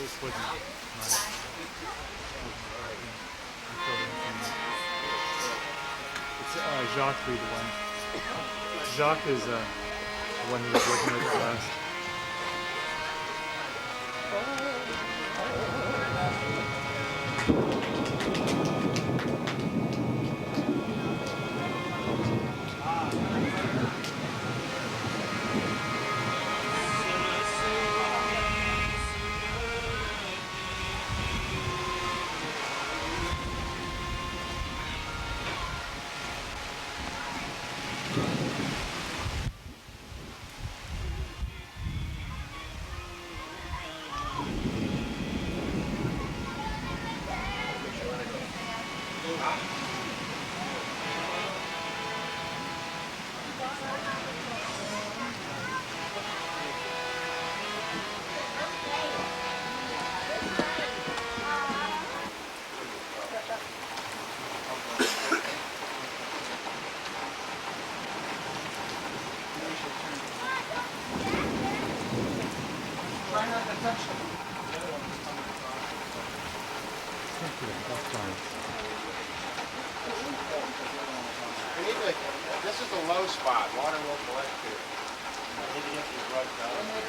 this wasn't my it's Jacques the one. Jacques is the one who was working with it last. We need to, this is a low spot. Water will collect here. We need to get these rugs out of here.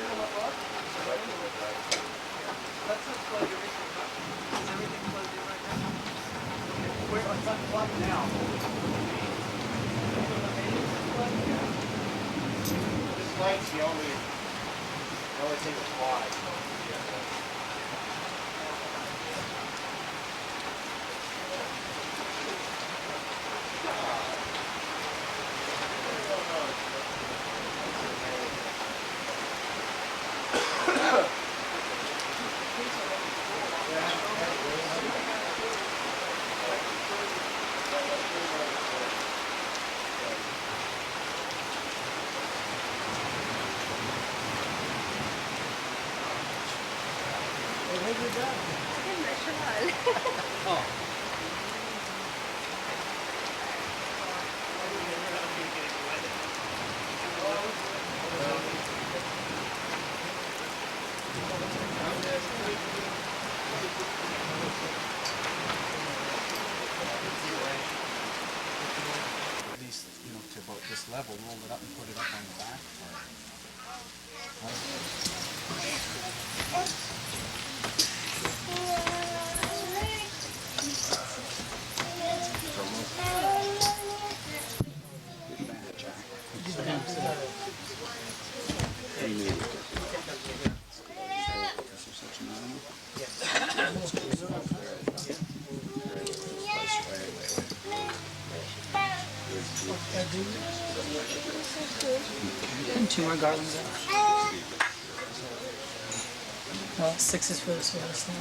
Let's just plug everything up. Is everything plugged in right now? Where it's unplugged now. This light's the only thing that's wide. This level, roll it up and put it up on the back part. And 2 more garlands out. Well, 6 is for the service now.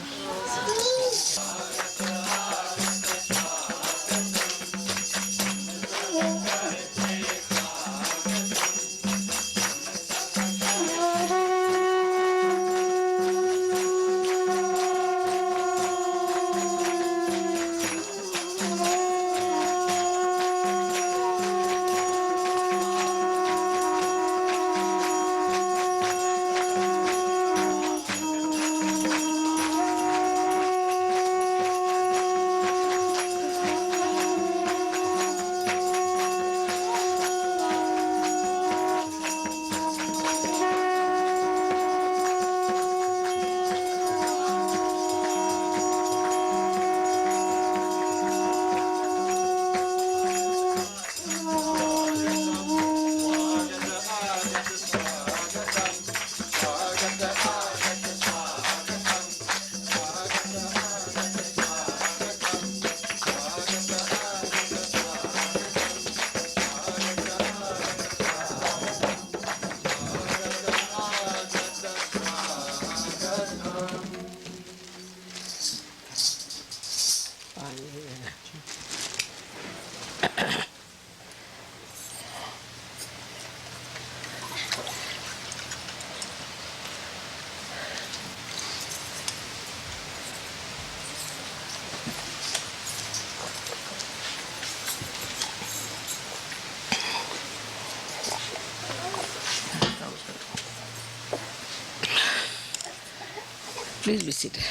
Please be seated.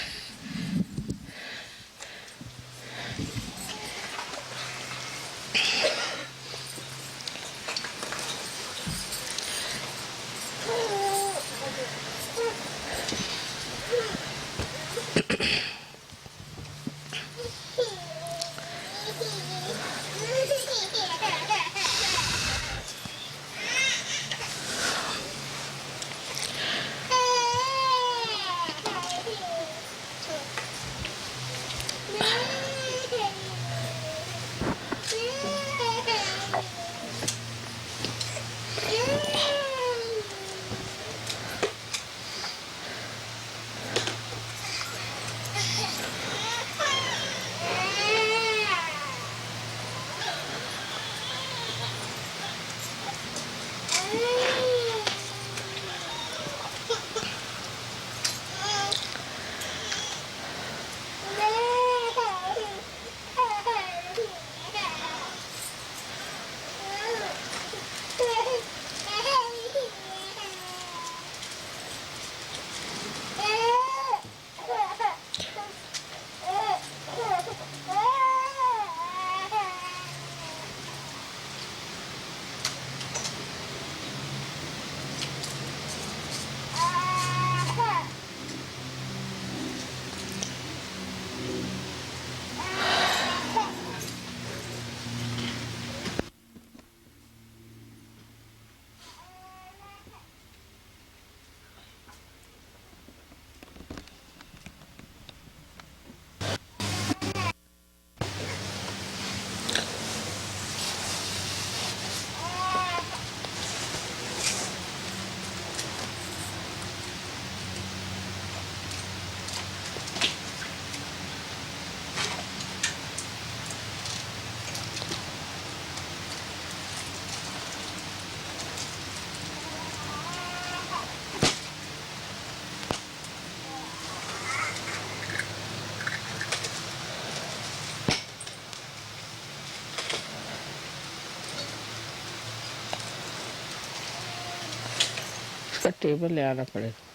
इसका table ले आना पड़ेगा.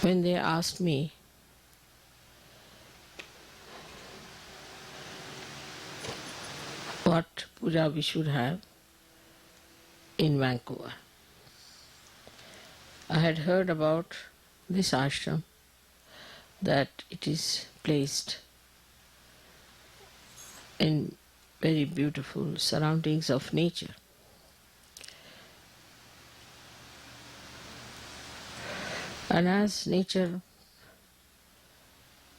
When they asked me what puja we should have in Vancouver, I had heard about this ashram, that it is placed in very beautiful surroundings of nature. And as nature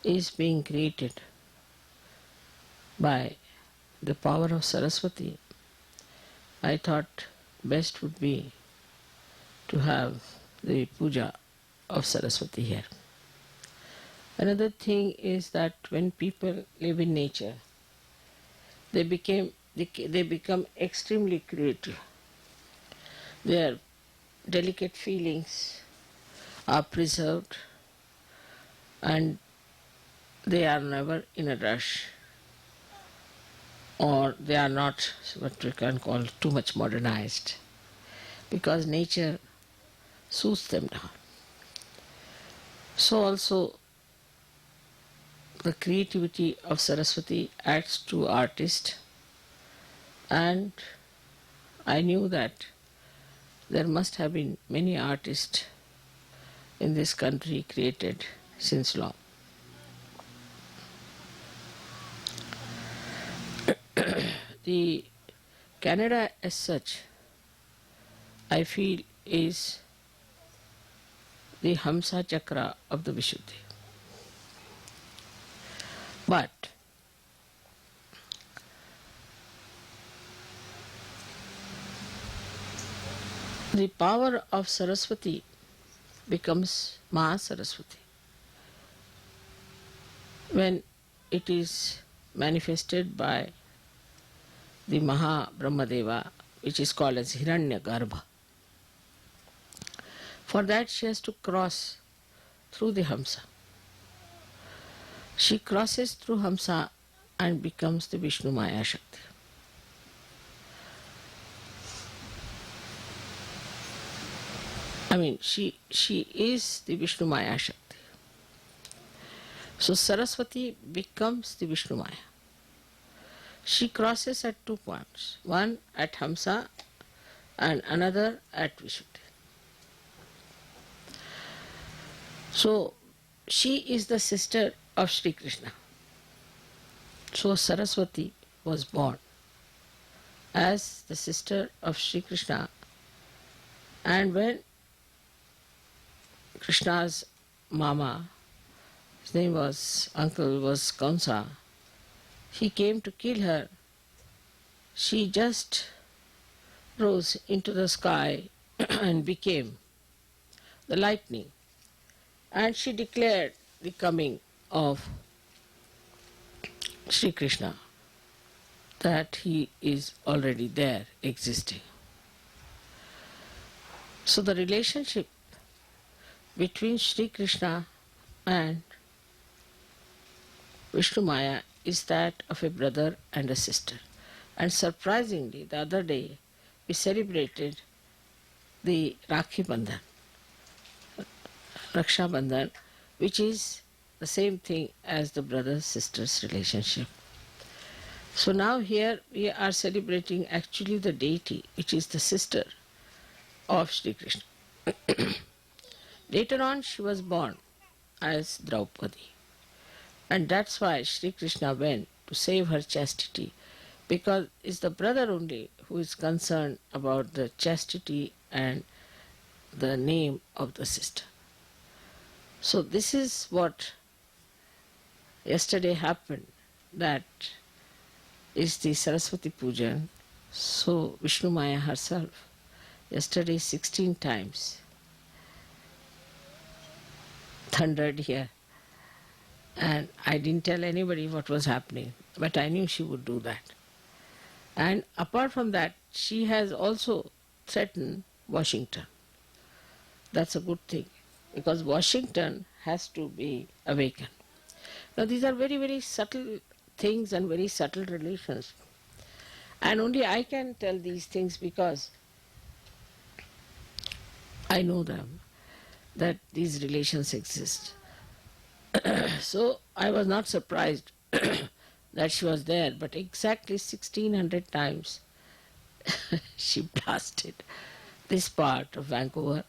is being created by the power of Saraswati, I thought best would be to have the puja of Saraswati here. Another thing is that when people live in nature, they become extremely creative. Their delicate feelings are preserved and they are never in a rush, or they are not what we can call too much modernized, because nature soothes them down. So also the creativity of Saraswati adds to artists, and I knew that there must have been many artists in this country created since long. The Canada as such, I feel, is the Hamsa Chakra of the Vishuddhi. But the power of Saraswati becomes Mahasaraswati when it is manifested by the Maha Brahmadeva which is called as Hiranyagarbha. For that she has to cross through the Hamsa. She crosses through Hamsa and becomes the Vishnu Maya Shakti. I mean, she is the Vishnu Maya Shakti. So Saraswati becomes the Vishnu Maya. She crosses at 2 points, one at Hamsa and another at Vishuddhi. So she is the sister of Sri Krishna. So Saraswati was born as the sister of Sri Krishna, and when Krishna's mama, his name was, uncle was Kamsa, he came to kill her, she just rose into the sky and became the lightning, and she declared the coming of Sri Krishna, that he is already there, existing. So the relationship between Sri Krishna and Vishnu Maya is that of a brother and a sister. And surprisingly, the other day we celebrated the Rakhi Bandhan, Raksha Bandhan, which is the same thing as the brother-sister's relationship. So now here we are celebrating actually the deity, which is the sister of Sri Krishna. Later on she was born as Draupadi. And that's why Sri Krishna went to save her chastity, because it's the brother only who is concerned about the chastity and the name of the sister. So this is what yesterday happened, that is the Saraswati Puja. So Vishnu Maya herself, yesterday 16 times thundered here. And I didn't tell anybody what was happening, but I knew she would do that. And apart from that, she has also threatened Washington. That's a good thing, because Washington has to be awakened. Now these are very, very subtle things and very subtle relations. And only I can tell these things because I know them, that these relations exist. So I was not surprised that she was there, but exactly 1600 times she blasted this part of Vancouver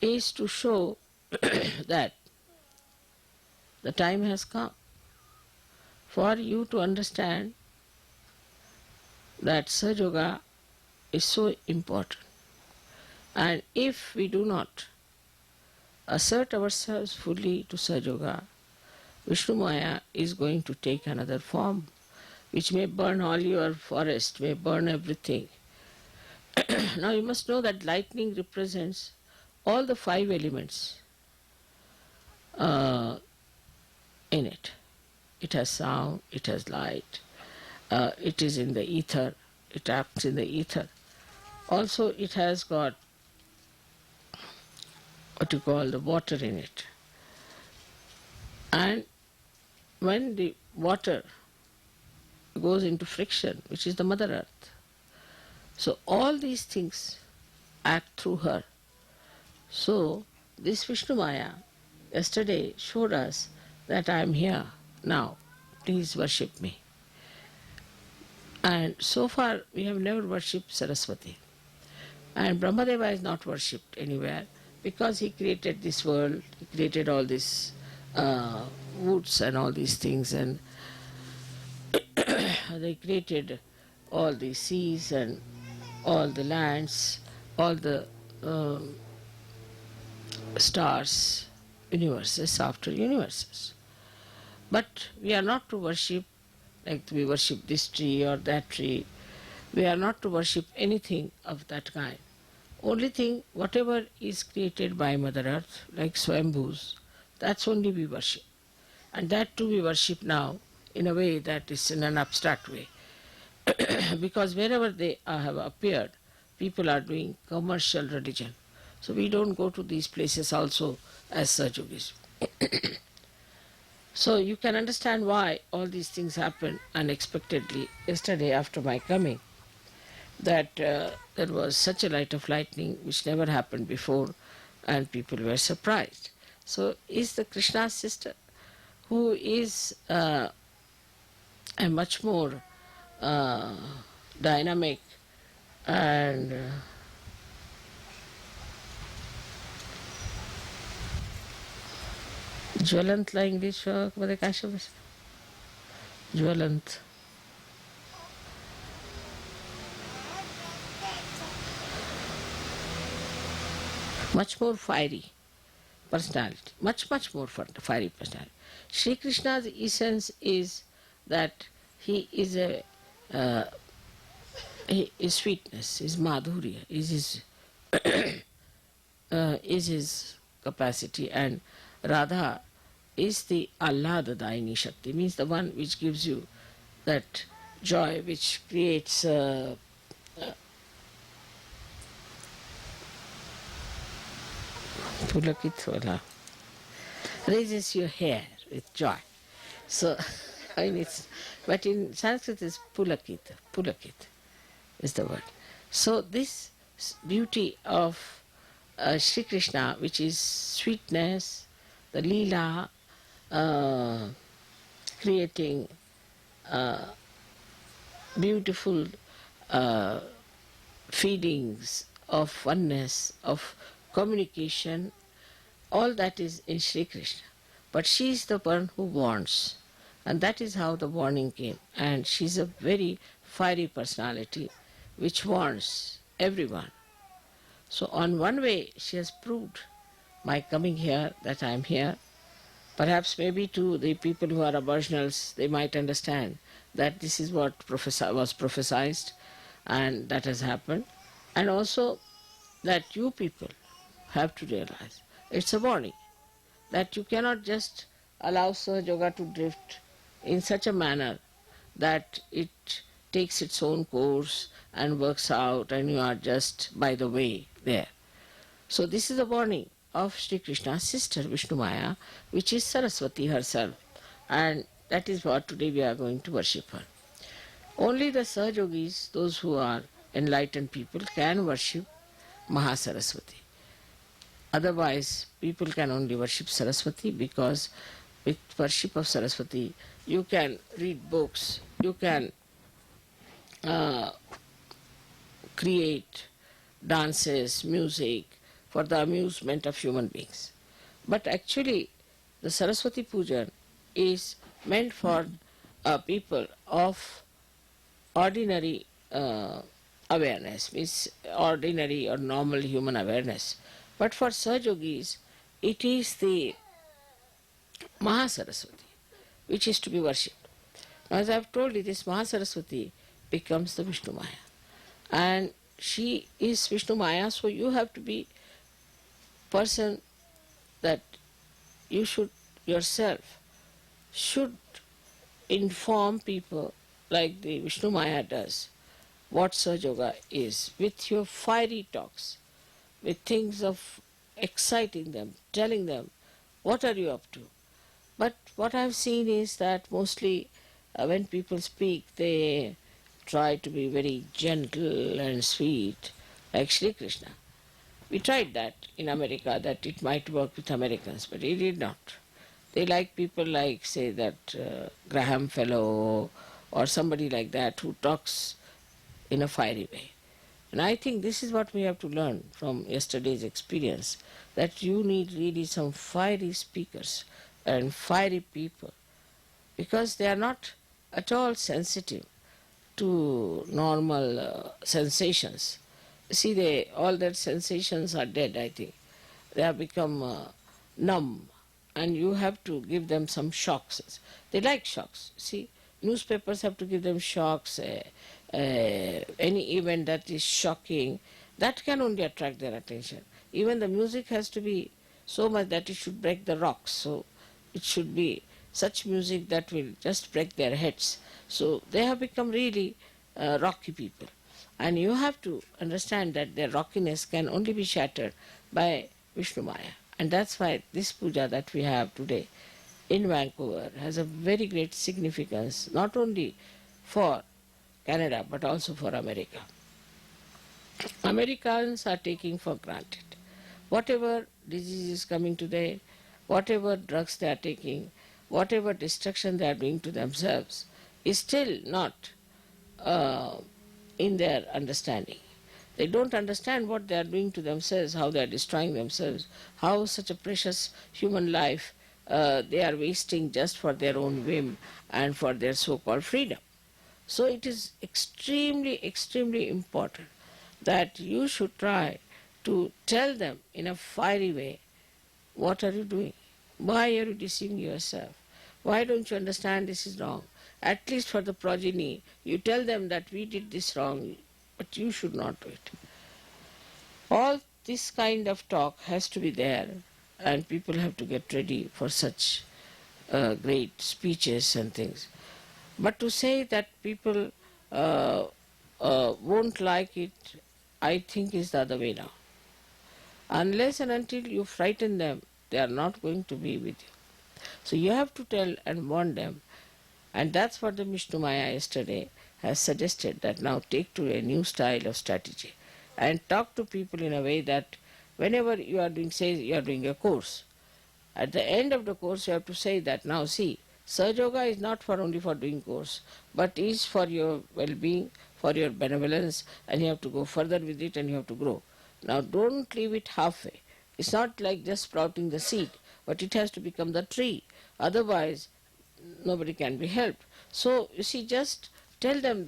is to show that the time has come for you to understand that SahajaYoga is so important. And if we do not assert ourselves fully to SahajaYoga, Vishnu Maya is going to take another form, which may burn all your forest, may burn everything. Now you must know that lightning represents all the 5 elements in it. It has sound, it has light, it is in the ether, it acts in the ether. Also it has got what you call the water in it. And when the water goes into friction, which is the Mother Earth, so all these things act through her. So this Vishnu Maya yesterday showed us that I am here now, please worship me. And so far we have never worshipped Saraswati. And Brahmadeva is not worshipped anywhere, because he created this world, he created all these woods and all these things, and they created all the seas and all the lands, all the stars, universes after universes. But we are not to worship like we worship this tree or that tree. We are not to worship anything of that kind. Only thing, whatever is created by Mother Earth, like Swambhus, that's only we worship. And that too we worship now in a way that is in an abstract way. because wherever they have appeared, people are doing commercial religion. So we don't go to these places also as Sahajogis. So you can understand why all these things happened unexpectedly yesterday after my coming, that there was such a light of lightning which never happened before, and people were surprised. So is the Krishna's sister, who is a much more dynamic and ज्वलंतला English मध्ये काय शब्द ज्वलंत much more fiery personality, much more fiery personality. Sri Krishna's essence is that he is a his sweetness, his madhurya, is his capacity, and Radha is the Allada-dayini Shakti, means the one which gives you that joy, which creates pulakit, raises your hair with joy. So, I mean but in Sanskrit it's pulakit is the word. So this beauty of Sri Krishna, which is sweetness, the Leela, creating beautiful feelings of oneness, of communication, all that is in Sri Krishna. But she is the one who warns, and that is how the warning came. And she is a very fiery personality which warns everyone. So on one way she has proved my coming here that I am here. Perhaps maybe to the people who are aboriginals, they might understand that this is what was prophesied and that has happened. And also that you people have to realize it's a warning that you cannot just allow SahajaYoga to drift in such a manner that it takes its own course and works out and you are just by the way there. So this is a warning of Sri Krishna's sister Vishnu Maya, which is Saraswati herself, and that is what today we are going to worship her. Only the Sahajogis, those who are enlightened people, can worship Mahasaraswati. Otherwise, people can only worship Saraswati, because with worship of Saraswati, you can read books, you can create dances, music for the amusement of human beings. But actually, the Saraswati Puja is meant for people of ordinary awareness, means ordinary or normal human awareness. But for Sahajogis, it is the Mahasaraswati which is to be worshipped. Now, as I have told you, this Mahasaraswati becomes the Vishnu Maya. And she is Vishnu Maya, so you have to be person that you should yourself should inform people like the Vishnu Maya does what SahajaYoga is, with your fiery talks, with things of exciting them, telling them what are you up to. But what I have seen is that mostly when people speak, they try to be very gentle and sweet, like Sri Krishna. We tried that in America, that it might work with Americans, but it did not. They like people like, say, that Graham fellow or somebody like that who talks in a fiery way. And I think this is what we have to learn from yesterday's experience, that you need really some fiery speakers and fiery people, because they are not at all sensitive to normal sensations. See, all their sensations are dead, I think. They have become numb, and you have to give them some shocks. They like shocks. See, newspapers have to give them shocks. Any event that is shocking, that can only attract their attention. Even the music has to be so much that it should break the rocks. So it should be such music that will just break their heads. So they have become really rocky people. And you have to understand that their rockiness can only be shattered by Vishnu Maya. And that's why this puja that we have today in Vancouver has a very great significance, not only for Canada but also for America. Americans are taking for granted whatever disease is coming today, whatever drugs they are taking, whatever destruction they are doing to themselves is still not in their understanding. They don't understand what they are doing to themselves, how they are destroying themselves, how such a precious human life they are wasting just for their own whim and for their so-called freedom. So it is extremely, extremely important that you should try to tell them in a fiery way, what are you doing? Why are you deceiving yourself? Why don't you understand this is wrong? At least for the progeny, you tell them that we did this wrong, but you should not do it. All this kind of talk has to be there, and people have to get ready for such great speeches and things. But to say that people won't like it, I think is the other way now. Unless and until you frighten them, they are not going to be with you. So you have to tell and warn them. And that's what the Vishnu Maya yesterday has suggested, that now take to a new style of strategy and talk to people in a way that whenever you are doing, say you are doing a course, at the end of the course you have to say that, now see, SahajaYoga is not for only for doing course, but is for your well-being, for your benevolence, and you have to go further with it and you have to grow. Now don't leave it halfway. It's not like just sprouting the seed, but it has to become the tree. Otherwise, nobody can be helped. So, you see, just tell them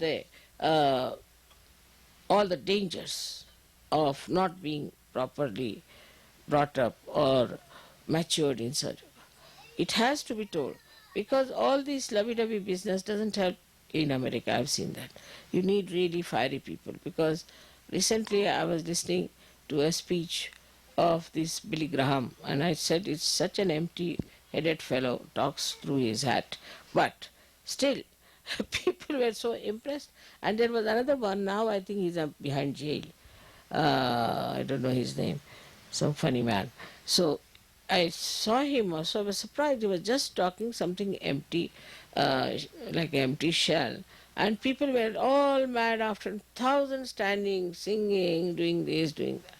all the dangers of not being properly brought up or matured in SahajaYoga. It has to be told, because all this lovey-dovey business doesn't help in America. I've seen that. You need really fiery people, because recently I was listening to a speech of this Billy Graham, and I said it's such an empty-headed fellow, talks through his hat. But still, people were so impressed. And there was another one, now I think he's behind jail. I don't know his name, some funny man. So I saw him also, I was surprised. He was just talking something empty, like an empty shell. And people were all mad after, thousands standing, singing, doing this, doing that.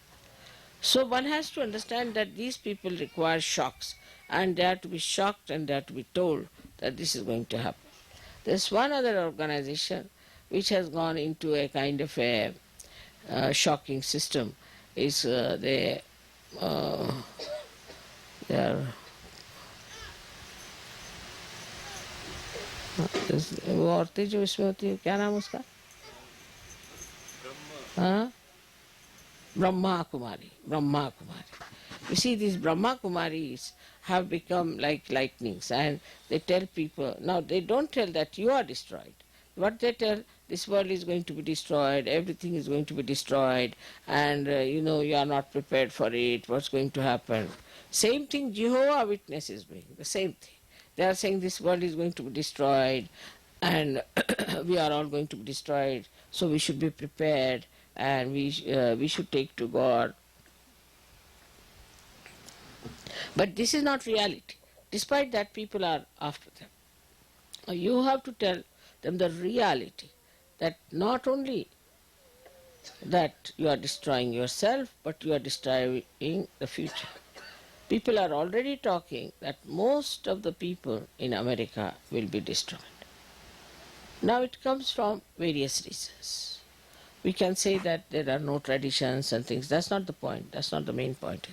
So one has to understand that these people require shocks, and they are to be shocked and they are to be told that this is going to happen. There's one other organization which has gone into a kind of a shocking system. Is they are वो औरतें जो इसमें होती है, क्या नाम उसका? हाँ, Brahma Kumari. You see, these Brahma Kumaris have become like lightnings, and they tell people, now they don't tell that you are destroyed. What they tell, this world is going to be destroyed, everything is going to be destroyed, and you are not prepared for it, what's going to happen. Same thing Jehovah Witness is doing, the same thing. They are saying this world is going to be destroyed, and we are all going to be destroyed, so we should be prepared, and we should take to God. But this is not reality. Despite that, people are after them. You have to tell them the reality, that not only that you are destroying yourself, but you are destroying the future. People are already talking that most of the people in America will be destroyed. Now it comes from various reasons. We can say that there are no traditions and things. That's not the point. That's not the main point.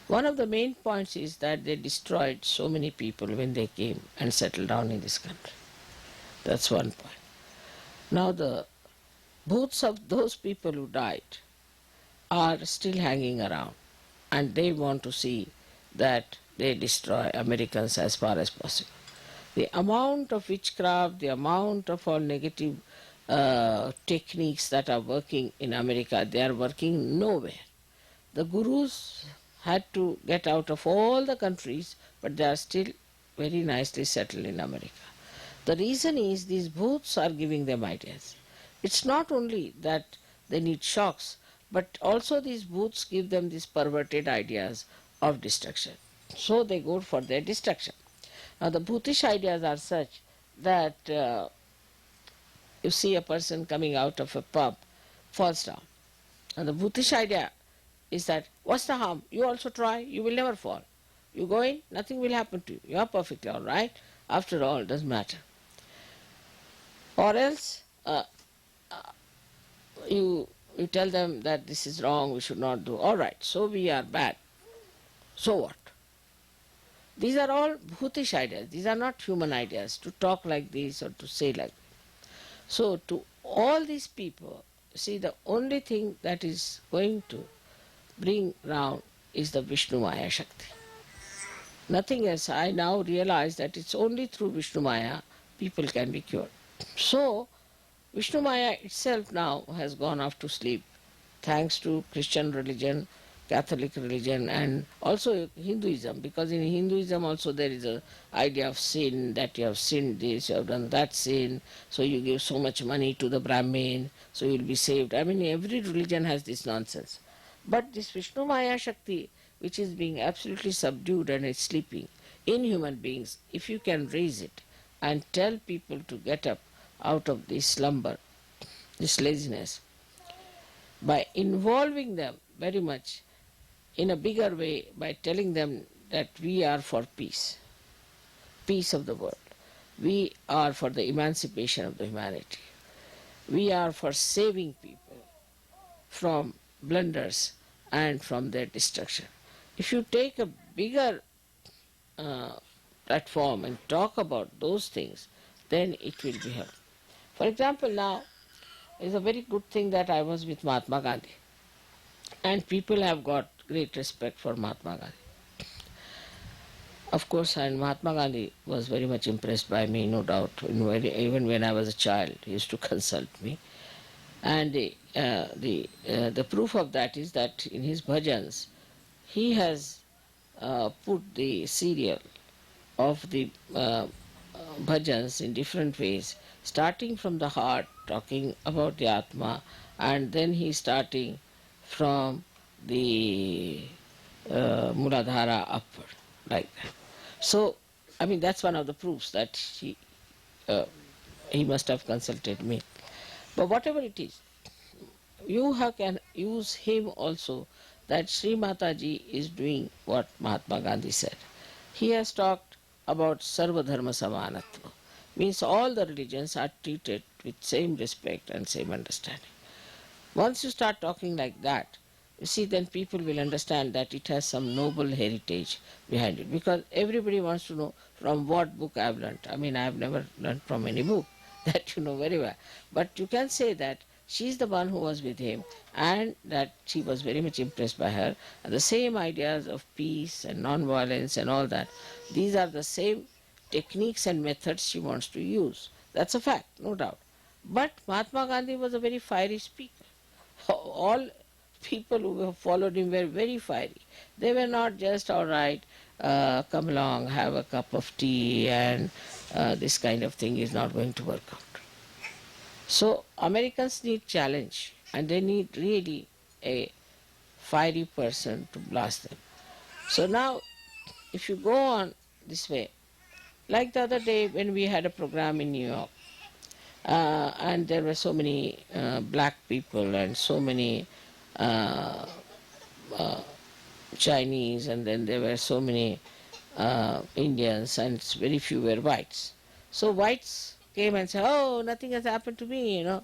One of the main points is that they destroyed so many people when they came and settled down in this country. That's one point. Now the booths of those people who died are still hanging around, and they want to see that they destroy Americans as far as possible. The amount of witchcraft, the amount of all negative techniques that are working in America, they are working nowhere. The gurus had to get out of all the countries, but they are still very nicely settled in America. The reason is these booths are giving them ideas. it's not only that they need shocks, but also these booths give them these perverted ideas of destruction. So they go for their destruction. Now the bhutish ideas are such that you see a person coming out of a pub, falls down. And the bhutish idea is that, what's the harm? You also try, you will never fall. You go in, nothing will happen to you. You are perfectly all right. After all, it doesn't matter. Or else, you tell them that this is wrong, we should not do. All right, so we are bad. So what? These are all bhutish ideas. These are not human ideas, to talk like this or to say like this. So to all these people, see, the only thing that is going to bring round is the Vishnu Maya Shakti. Nothing else. I now realize that it's only through Vishnu Maya people can be cured. So Vishnu Maya itself now has gone off to sleep, thanks to Christian religion, Catholic religion, and also Hinduism, because in Hinduism also there is an idea of sin, that you have sinned this, you have done that sin, so you give so much money to the Brahmin, so you will be saved. I mean, every religion has this nonsense. But this Vishnu Maya Shakti, which is being absolutely subdued and is sleeping in human beings, if you can raise it and tell people to get up out of this slumber, this laziness, by involving them very much in a bigger way, by telling them that we are for peace, peace of the world. We are for the emancipation of the humanity. We are for saving people from blunders and from their destruction. If you take a bigger platform and talk about those things, then it will be helpful. For example, now is a very good thing that I was with Mahatma Gandhi, and people have got great respect for Mahatma Gandhi. Of course, and Mahatma Gandhi was very much impressed by me, no doubt. Even when I was a child, he used to consult me. And the proof of that is that in his bhajans, he has put the serial of the bhajans in different ways, starting from the heart, talking about the Atma, and then he starting from the Muladhara upward, like that. So, I mean, that's one of the proofs that he must have consulted me. But whatever it is, you can use him also, that Sri Mataji is doing what Mahatma Gandhi said. He has talked about Sarva Dharma Samanatva, means all the religions are treated with same respect and same understanding. Once you start talking like that, you see, then people will understand that it has some noble heritage behind it, because everybody wants to know from what book I have learnt. I mean, I have never learnt from any book, that you know very well. But you can say that she is the one who was with him, and that she was very much impressed by her. And the same ideas of peace and non-violence and all that, these are the same techniques and methods she wants to use. That's a fact, no doubt. But Mahatma Gandhi was a very fiery speaker. All people who followed him were very fiery. They were not just, all right, come along, have a cup of tea, and this kind of thing is not going to work out. So Americans need challenge, and they need really a fiery person to blast them. So now, if you go on this way, like the other day when we had a program in New York, and there were so many black people and so many Chinese, and then there were so many Indians, and very few were whites. So whites came and said, oh, nothing has happened to me, you know.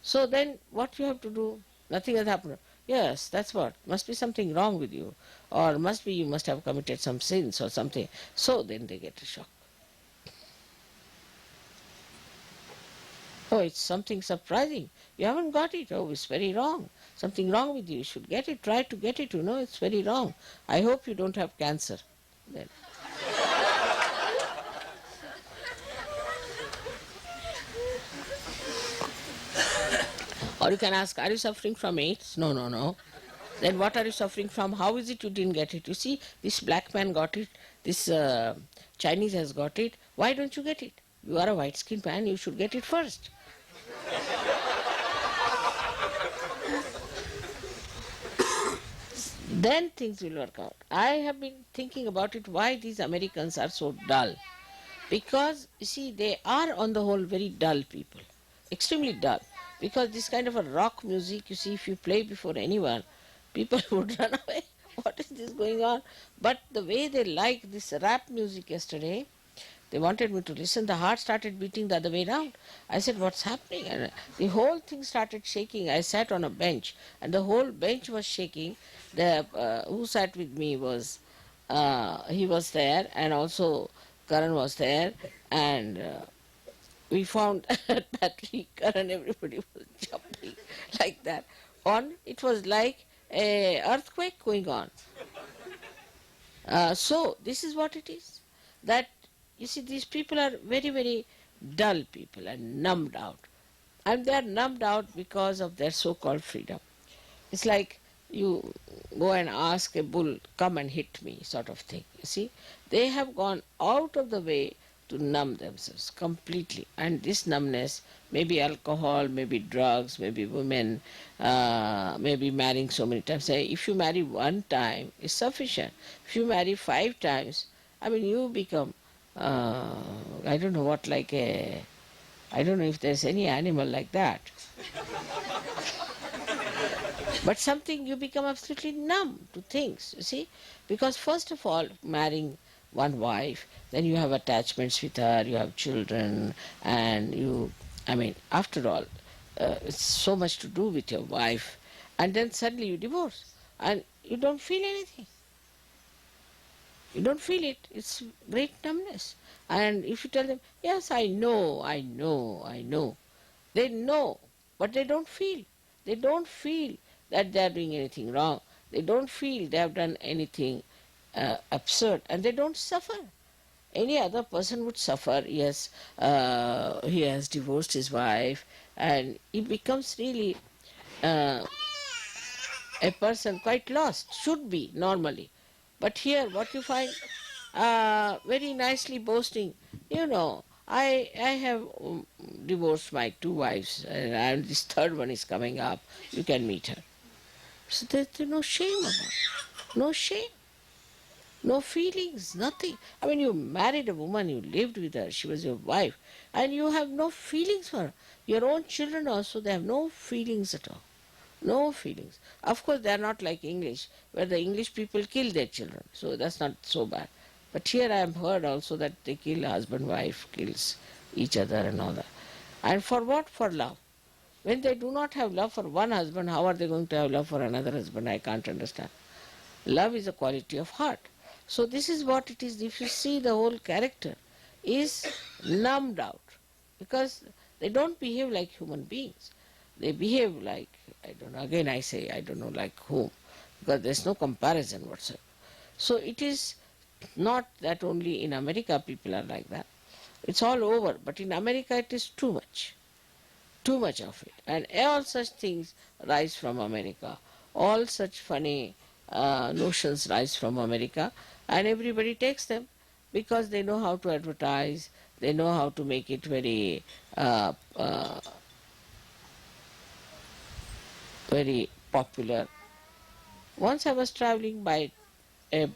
So then what you have to do? Nothing has happened. Yes, that's what. Must be something wrong with you. Or must be you must have committed some sins or something. So then they get a shock. Oh, it's something surprising. You haven't got it. Oh, it's very wrong. Something wrong with you. You should get it. Try to get it. You know, it's very wrong. I hope you don't have cancer. Then. Or you can ask, are you suffering from AIDS? No, no, no. Then what are you suffering from? How is it you didn't get it? You see, this black man got it. This Chinese has got it. Why don't you get it? You are a white-skinned man. You should get it first. then things will work out. I have been thinking about it, why these Americans are so dull. Because, you see, they are on the whole very dull people, extremely dull. Because this kind of a rock music, you see, if you play before anyone, people would run away. What is this going on? But the way they like this rap music yesterday, they wanted me to listen. The heart started beating the other way round. I said, what's happening? And the whole thing started shaking. I sat on a bench, and the whole bench was shaking. The who sat with me was, he was there, and also Karan was there, and we found that Karan, everybody was jumping like that. It was like a earthquake going on. So this is what it is. That, you see, these people are very, very dull people and numbed out. And they are numbed out because of their so-called freedom. It's like you go and ask a bull, come and hit me, sort of thing. You see, they have gone out of the way to numb themselves completely. And this numbness, maybe alcohol, maybe drugs, maybe women, maybe marrying so many times. Say, if you marry one time, it's sufficient. If you marry 5 times, I mean, you become, I don't know what, like a, I don't know if there's any animal like that. But something, you become absolutely numb to things, you see. Because first of all, marrying one wife, then you have attachments with her, you have children, and you, I mean, after all, it's so much to do with your wife. And then suddenly you divorce, and you don't feel anything. You don't feel it. It's great numbness. And if you tell them, yes, I know, I know, I know, they know, but they don't feel. They don't feel that they are doing anything wrong. They don't feel they have done anything absurd, and they don't suffer. Any other person would suffer. Yes, he has divorced his wife, and he becomes really a person quite lost, should be normally. But here, what you find, very nicely boasting, you know, I have divorced my 2 wives, and this 3rd one is coming up. You can meet her. So there's no shame about it. No shame. No feelings, nothing. I mean, you married a woman, you lived with her, she was your wife, and you have no feelings for her. Your own children also, they have no feelings at all. No feelings. Of course, they are not like English, where the English people kill their children, so that's not so bad. But here I have heard also that they kill husband, wife, kills each other and all that. And for what? For love. When they do not have love for one husband, how are they going to have love for another husband? I can't understand. Love is a quality of heart. So this is what it is. If you see, the whole character is numbed out, because they don't behave like human beings. They behave like, I don't know, again I say, I don't know like whom, because there's no comparison whatsoever. So it is not that only in America people are like that. It's all over, but in America it is too much of it. And all such things rise from America. All such funny notions rise from America, and everybody takes them because they know how to advertise, they know how to make it very very popular. Once I was traveling by a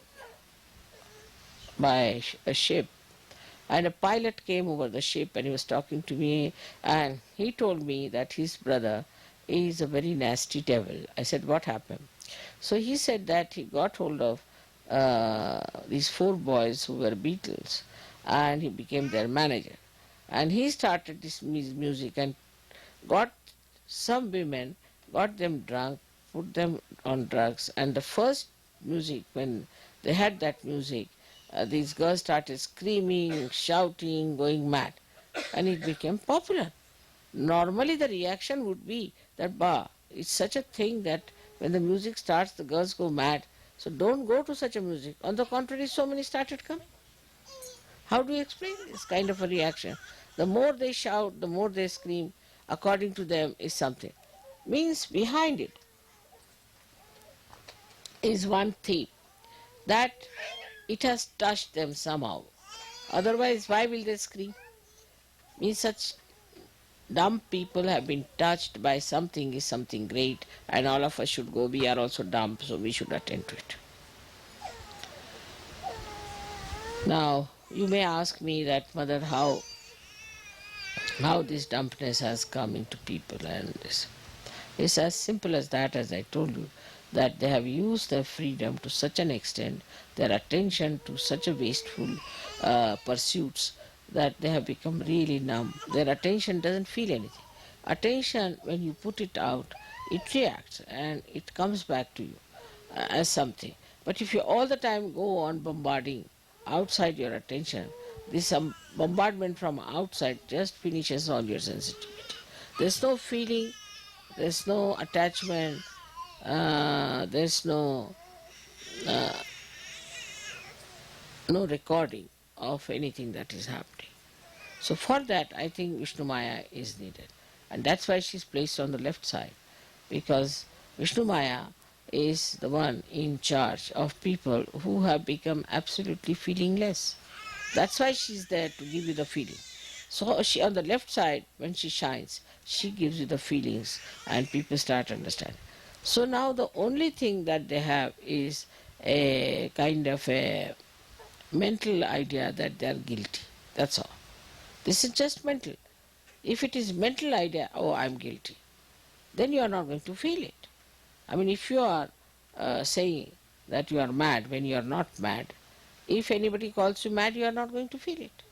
ship, and a pilot came over the ship and he was talking to me, and he told me that his brother is a very nasty devil. I said, what happened? So he said that he got hold of these 4 boys who were Beatles, and he became their manager. And he started this music and got some women, got them drunk, put them on drugs, and the first music, when they had that music, these girls started screaming, shouting, going mad, and it became popular. Normally the reaction would be that, bah, it's such a thing that when the music starts the girls go mad, so don't go to such a music. On the contrary, so many started coming. How do you explain this kind of a reaction? The more they shout, the more they scream, according to them is something. Means behind it is one thing, that it has touched them somehow. Otherwise, why will they scream? Means such dumb people have been touched by something is something great, and all of us should go. We are also dumb, so we should attend to it. Now, you may ask me that, Mother, how this dumbness has come into people, and this. It's as simple as that, as I told you, that they have used their freedom to such an extent, their attention to such a wasteful pursuits, that they have become really numb. Their attention doesn't feel anything. Attention, when you put it out, it reacts and it comes back to you as something. But if you all the time go on bombarding outside your attention, this bombardment from outside just finishes all your sensitivity. There's no feeling, there's no attachment, there's no recording of anything that is happening. So for that, I think Vishnu Maya is needed. And that's why she's placed on the left side, because Vishnu Maya is the one in charge of people who have become absolutely feelingless. That's why she's there, to give you the feeling. So she, on the left side, when she shines, she gives you the feelings and people start understanding. So now the only thing that they have is a kind of a mental idea that they are guilty. That's all. This is just mental. If it is mental idea, oh, I'm guilty, then you are not going to feel it. I mean, if you are saying that you are mad when you are not mad, if anybody calls you mad, you are not going to feel it.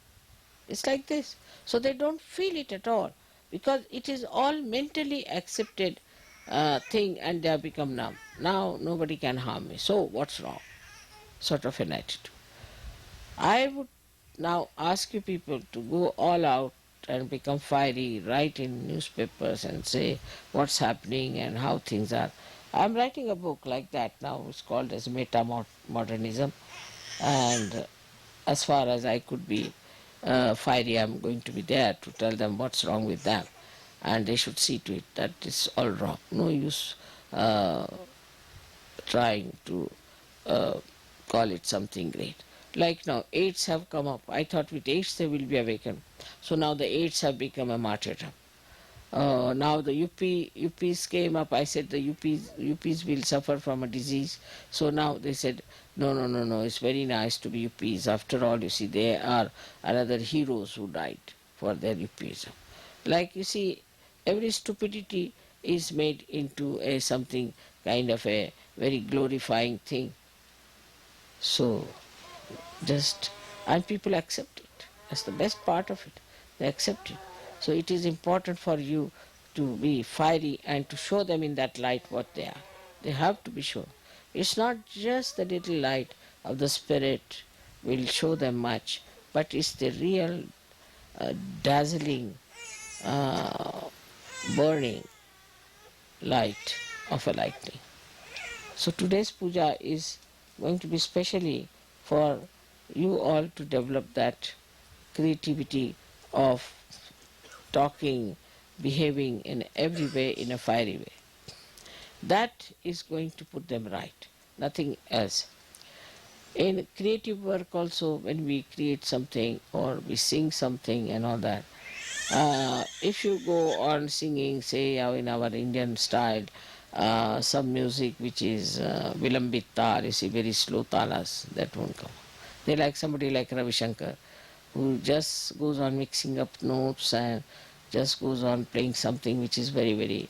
It's like this. So they don't feel it at all, because it is all mentally accepted thing, and they have become numb. Now nobody can harm me, so what's wrong? Sort of an attitude. I would now ask you people to go all out and become fiery, write in newspapers and say what's happening and how things are. I'm writing a book like that now. It's called as Meta-Modernism, and as far as I could be fiery, I'm going to be there to tell them what's wrong with them, and they should see to it that it's all wrong. No use trying to call it something great. Like now, AIDS have come up. I thought with AIDS they will be awakened. So now the AIDS have become a martyrdom. Now the UPs came up. I said the UPs will suffer from a disease. So now they said, no, it's very nice to be UPs. After all, you see, they are another heroes who died for their UPism. Like, you see, every stupidity is made into a something kind of a very glorifying thing. So and people accept it. That's the best part of it. They accept it. So it is important for you to be fiery and to show them in that light what they are. They have to be shown. It's not just the little light of the spirit will show them much, but it's the real dazzling, burning light of a lightning. So today's puja is going to be specially for you all to develop that creativity of talking, behaving in every way in a fiery way. That is going to put them right, nothing else. In creative work also, when we create something or we sing something and all that, if you go on singing, say in our Indian style, some music which is vilambit tar, you see, very slow talas, that won't come. They like somebody like Ravi Shankar, who just goes on mixing up notes and just goes on playing something which is very, very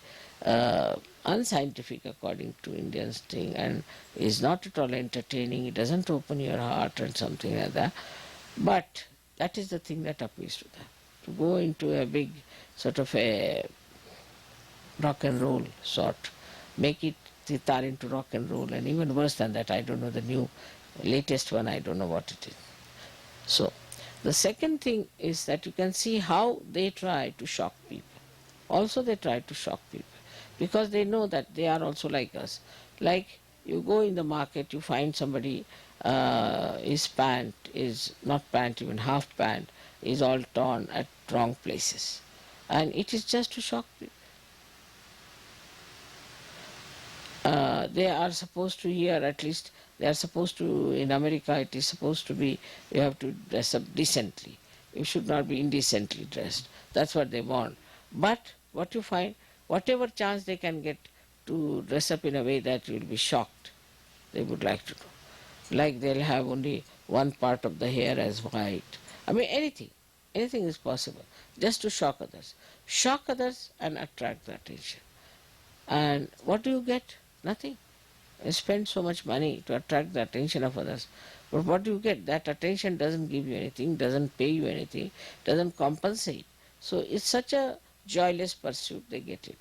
unscientific according to Indians thing, and is not at all entertaining. It doesn't open your heart and something like that. But that is the thing that appeals to them. To go into a big sort of a rock and roll sort, make it sitar into rock and roll, and even worse than that, I don't know the latest one, I don't know what it is. So the second thing is that you can see how they try to shock people. Also they try to shock people, because they know that they are also like us. Like, you go in the market, you find somebody, his pant is not pant, even half pant is all torn at wrong places, and it is just to shock people. They are supposed to hear, at least they are supposed to, in America it is supposed to be, you have to dress up decently. You should not be indecently dressed. That's what they want. But what you find, whatever chance they can get to dress up in a way that you will be shocked, they would like to do. Like they'll have only one part of the hair as white. I mean, anything is possible, just to shock others. Shock others and attract the attention. And what do you get? Nothing. You spend so much money to attract the attention of others. But what do you get? That attention doesn't give you anything, doesn't pay you anything, doesn't compensate. So it's such a joyless pursuit they get into.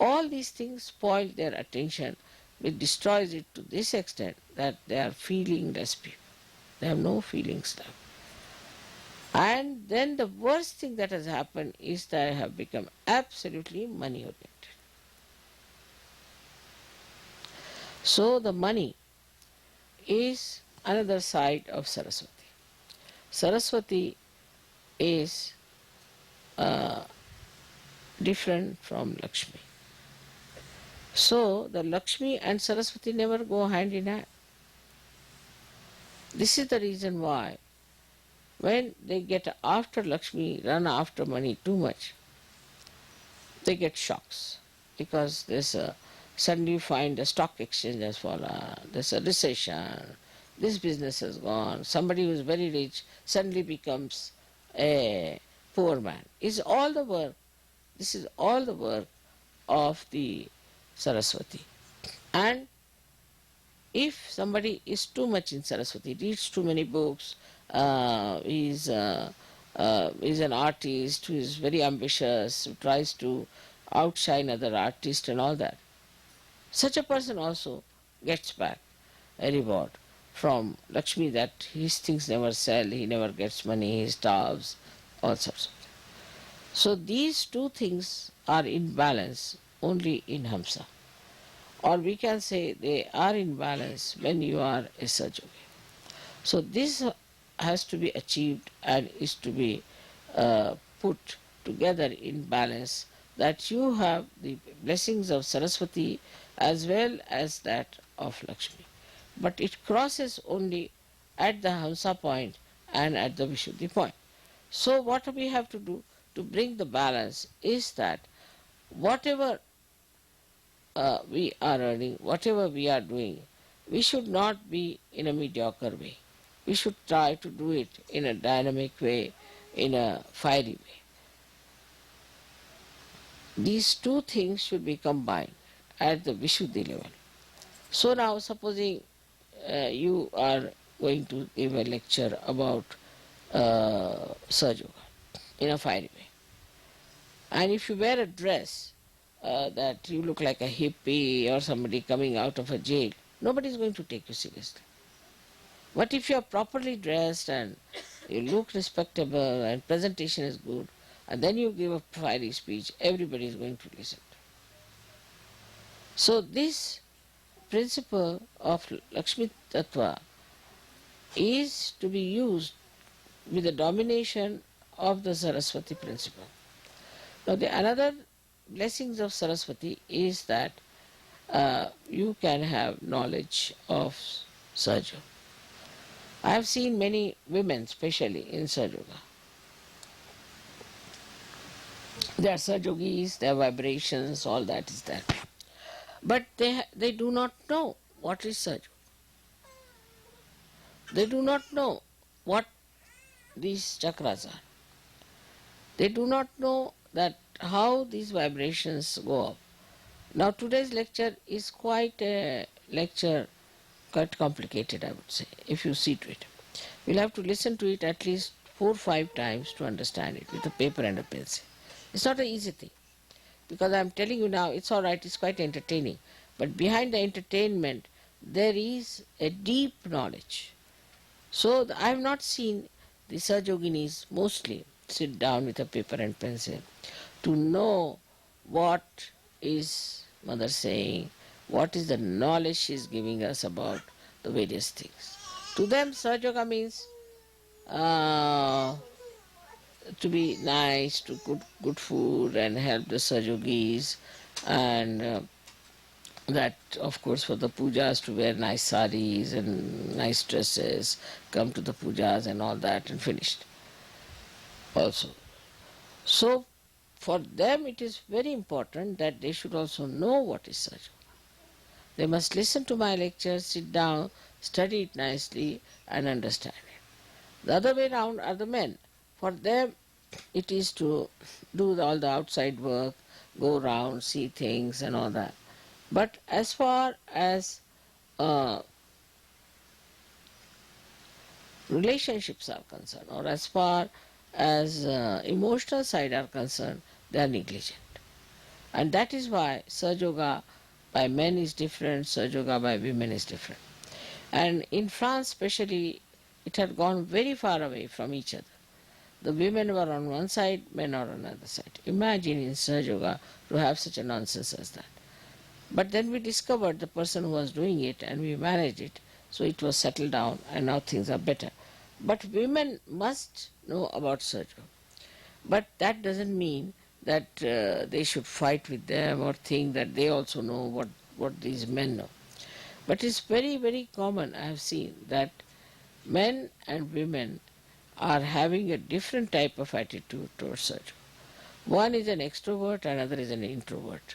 All these things spoil their attention. It destroys it to this extent that they are feelingless people. They have no feelings left. And then the worst thing that has happened is that they have become absolutely money oriented. So the money is another side of Saraswati. Saraswati is different from Lakshmi. So the Lakshmi and Saraswati never go hand in hand. This is the reason why when they get after Lakshmi, run after money too much, they get shocks, because suddenly you find the stock exchange has fallen, there's a recession, this business has gone, somebody who is very rich suddenly becomes a poor man. This is all the work of the Saraswati. And if somebody is too much in Saraswati, reads too many books, is an artist who is very ambitious, who tries to outshine other artists and all that, such a person also gets back a reward from Lakshmi, that his things never sell, he never gets money, he starves, all sorts of things. So these two things are in balance only in Hamsa. Or we can say they are in balance when you are a SahajaYogi. So this has to be achieved and is to be put together in balance, that you have the blessings of Saraswati as well as that of Lakshmi. But it crosses only at the Hamsa point and at the Vishuddhi point. So what we have to do to bring the balance is that whatever we are earning, whatever we are doing, we should not be in a mediocre way. We should try to do it in a dynamic way, in a fiery way. These two things should be combined at the Vishuddhi level. So now supposing you are going to give a lecture about SahajaYoga in a fiery way. And if you wear a dress that you look like a hippie or somebody coming out of a jail, nobody is going to take you seriously. But if you are properly dressed and you look respectable and presentation is good, and then you give a fiery speech, everybody is going to listen. So this principle of Lakshmi Tattva is to be used with the domination of the Saraswati principle. Now the another blessings of Saraswati is that you can have knowledge of SahajaYoga. I have seen many women, especially in SahajaYoga. They are SahajaYogis, their vibrations, all that is there. But they do not know what is SahajaYoga. They do not know what these chakras are. They do not know that how these vibrations go up. Now today's lecture is quite a lecture, quite complicated, I would say, if you see to it. You'll have to listen to it at least 4 or 5 times to understand it with a paper and a pencil. It's not an easy thing, because I'm telling you now, it's all right, it's quite entertaining. But behind the entertainment, there is a deep knowledge. So I have not seen the SahajaYoginis mostly sit down with a paper and pencil to know what is Mother saying, what is the knowledge she is giving us about the various things. To them, SahajaYoga means to be nice, to cook good food and help the SahajaYogis, and that of course for the pujas to wear nice saris and nice dresses, come to the pujas and all that, and finished also. So for them it is very important that they should also know what is SahajaYoga. They must listen to my lectures, sit down, study it nicely and understand it. The other way around are the men. For them it is to do all the outside work, go around, see things and all that. But as far as relationships are concerned, or as far as emotional side are concerned, they are negligent. And that is why SahajaYoga by men is different, SahajaYoga by women is different. And in France especially, it had gone very far away from each other. The women were on one side, men are on the other side. Imagine in SahajaYoga to have such a nonsense as that. But then we discovered the person who was doing it and we managed it, so it was settled down and now things are better. But women must know about SahajaYoga. But that doesn't mean that they should fight with them or think that they also know what these men know. But it's very, very common, I have seen, that men and women are having a different type of attitude towards SahajaYoga. One is an extrovert, another is an introvert.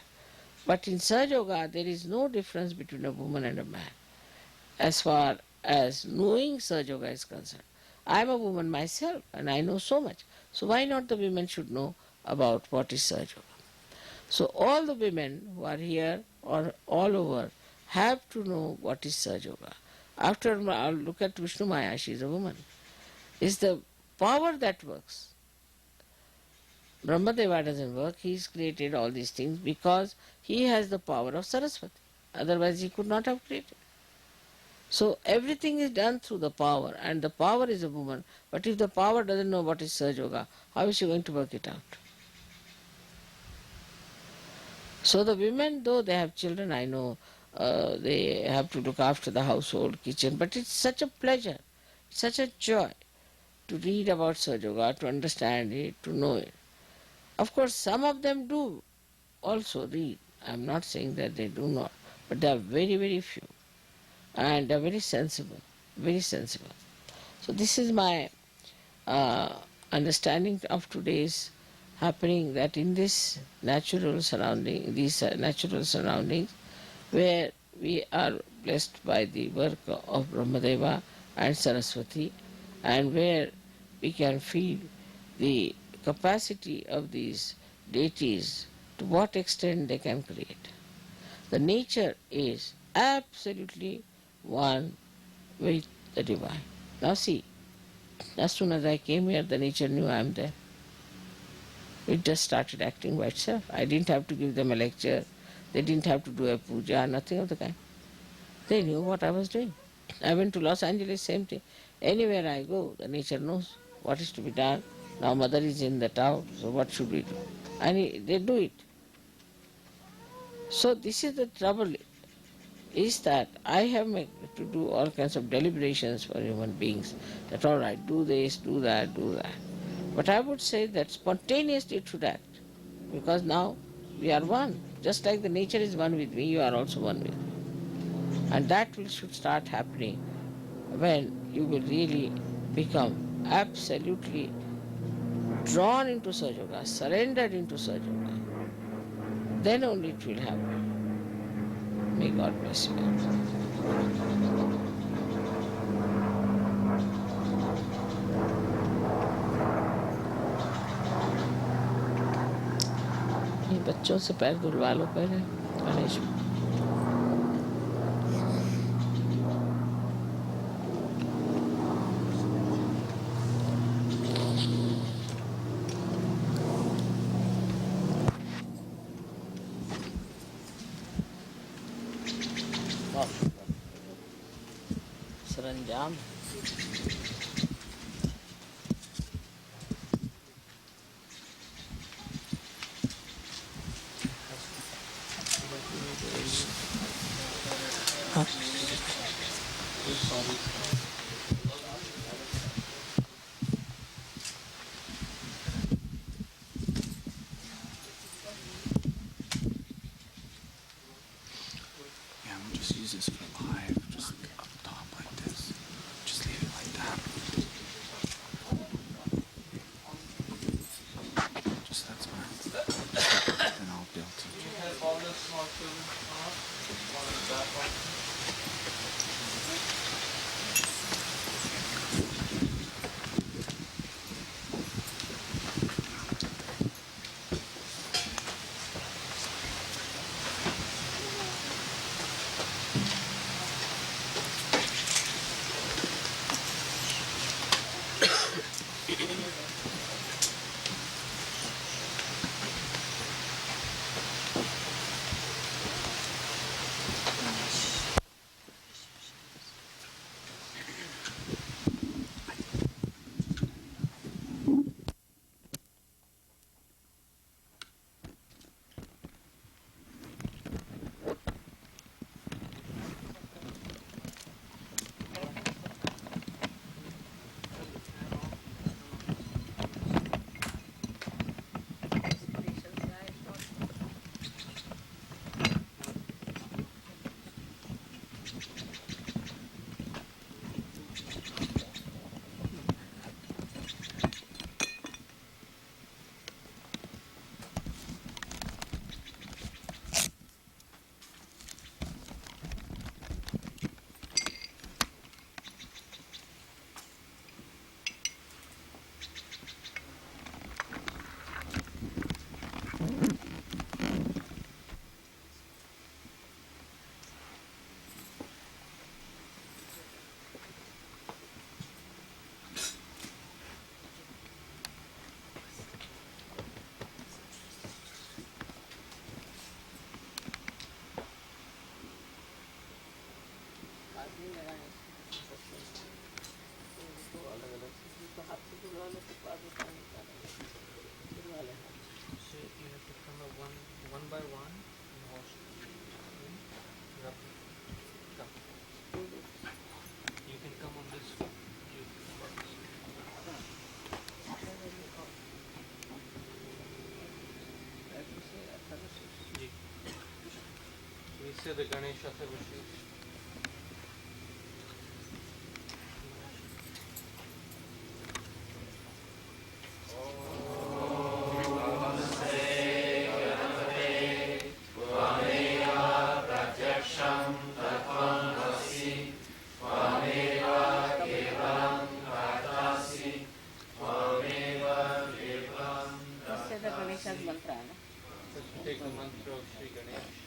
But in SahajaYoga, there is no difference between a woman and a man as far as knowing SahajaYoga is concerned. I am a woman myself and I know so much. So why not the women should know about what is SahajaYoga? So all the women who are here or all over have to know what is SahajaYoga. After I'll look at Vishnu Maya, she is a woman. It's the power that works. Brahmadeva doesn't work. He's created all these things because he has the power of Saraswati. Otherwise he could not have created. So everything is done through the power, and the power is a woman. But if the power doesn't know what is SahajaYoga, how is she going to work it out? So the women, though they have children, I know they have to look after the household, kitchen, but it's such a pleasure, such a joy to read about SahajaYoga, to understand it, to know it. Of course, some of them do also read. I'm not saying that they do not, but they are very, very few. And they are very sensible, very sensible. So this is my understanding of today's happening, that in this natural surrounding, these natural surroundings, where we are blessed by the work of Brahmadeva and Saraswati, and where we can feel the capacity of these deities, to what extent they can create. The nature is absolutely one with the divine. Now see, as soon as I came here, the nature knew I am there. It just started acting by itself. I didn't have to give them a lecture. They didn't have to do a puja, nothing of the kind. They knew what I was doing. I went to Los Angeles, same thing. Anywhere I go, the nature knows what is to be done. Now mother is in the town, so what should we do? And they do it. So this is the trouble, is that I have to do all kinds of deliberations for human beings, that all right, do this, do that, do that. But I would say that spontaneously it should act, because now we are one. Just like the nature is one with me, you are also one with me. And that should start happening when you will really become absolutely drawn into SahajaYoga, surrendered into SahajaYoga. Then only it will happen. May God bless you. ये बच्चों से पैर धुलवा लो पहले Ganesh. सरंजाम Yeah, I'm just use this for live, just up top like this. Just leave it like that. Just that's fine. से the Ganesha Chaturthi. Take the mantra of Sri Ganesh.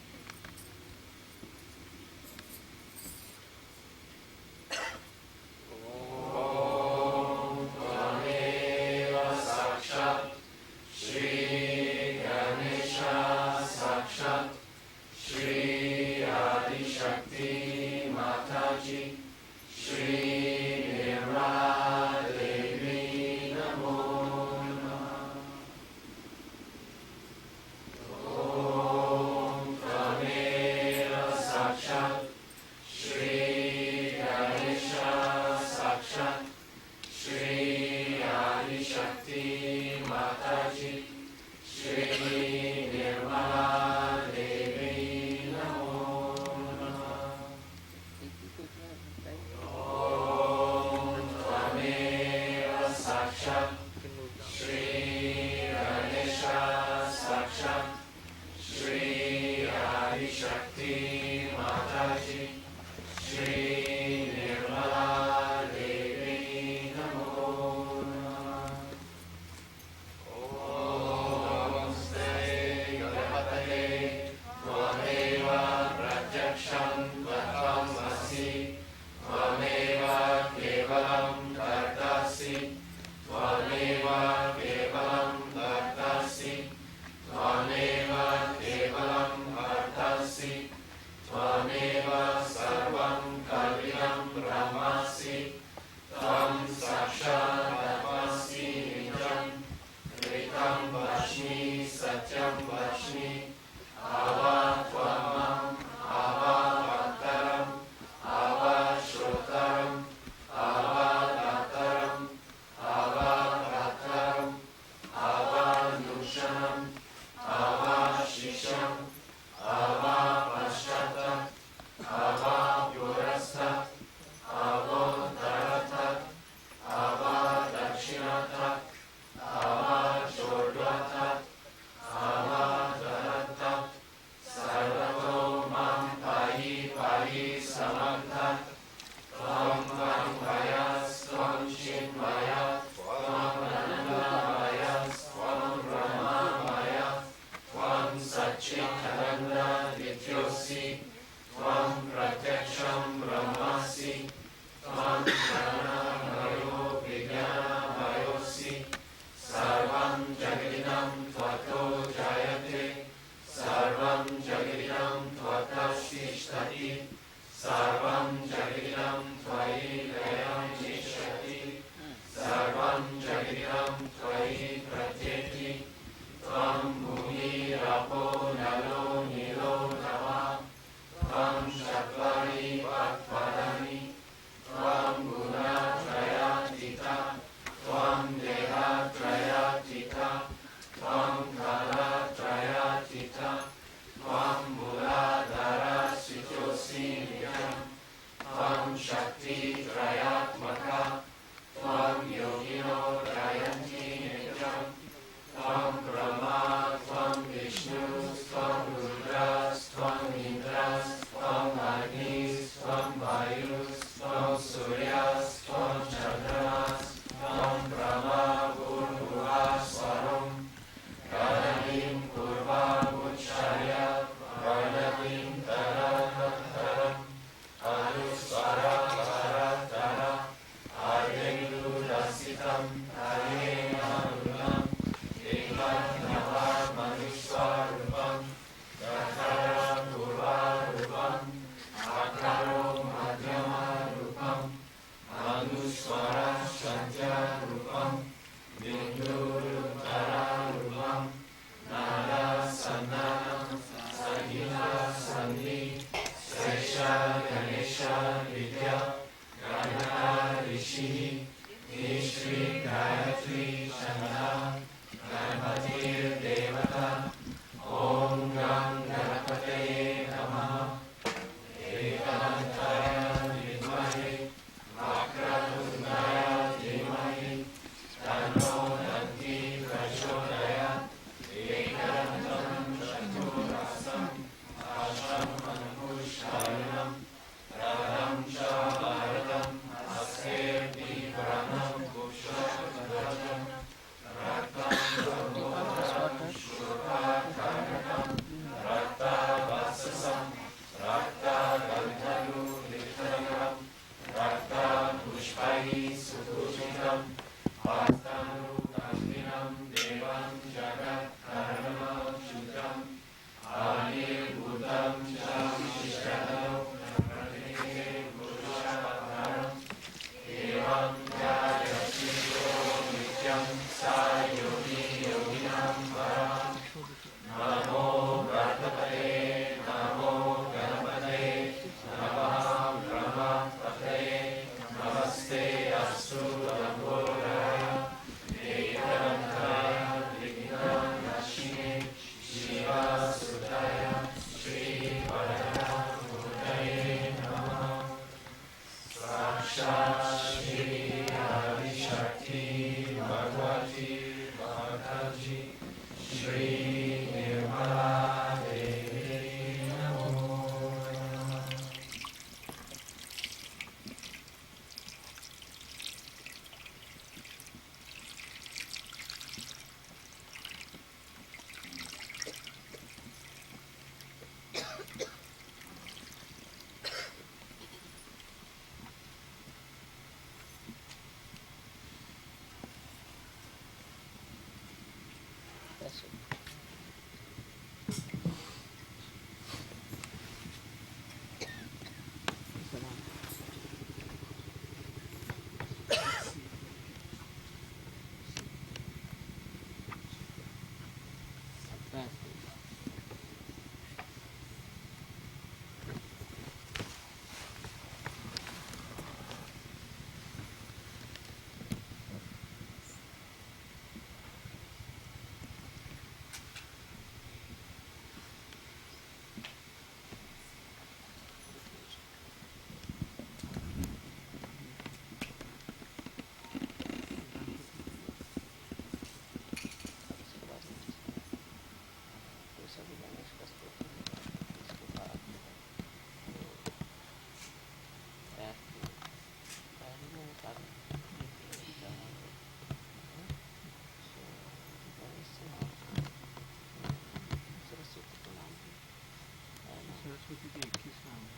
Saraswati के 21 नाम है।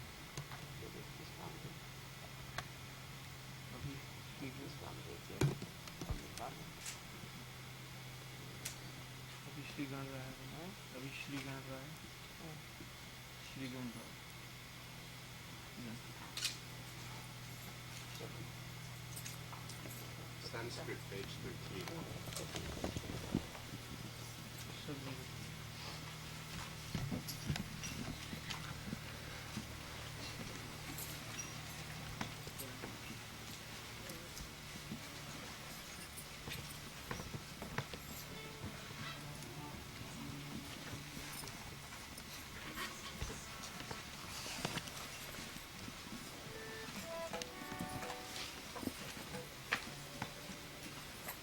अभी अभी श्री गण रहा है। अभी श्री गण रहा है। श्री गण रहा है। Sanskrit, page 13. सब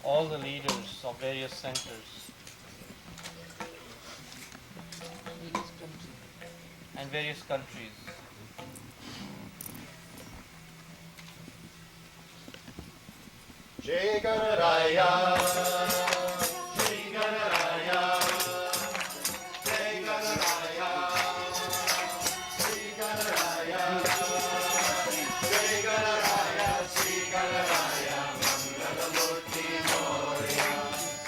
all the leaders of various centers and various countries. Jai Ganaraya, Jai Ganaraya, Jai Ganaraya, Jai Ganaraya, Jai Ganaraya, Jai Ganaraya, Mangalamurti Moria.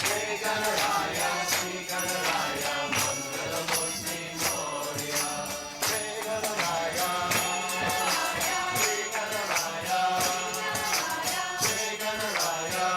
Jai Ganaraya, Jai Ganaraya, Mangalamurti Moria. Jai Ganaraya, Jai Ganaraya, Jai Ganaraya.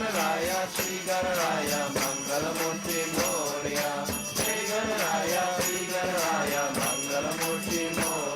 Ganaraya, Sri Ganaraya, Mangalamurti Moria. Sri Ganaraya, Sri Ganaraya, Mangalamurti Moria.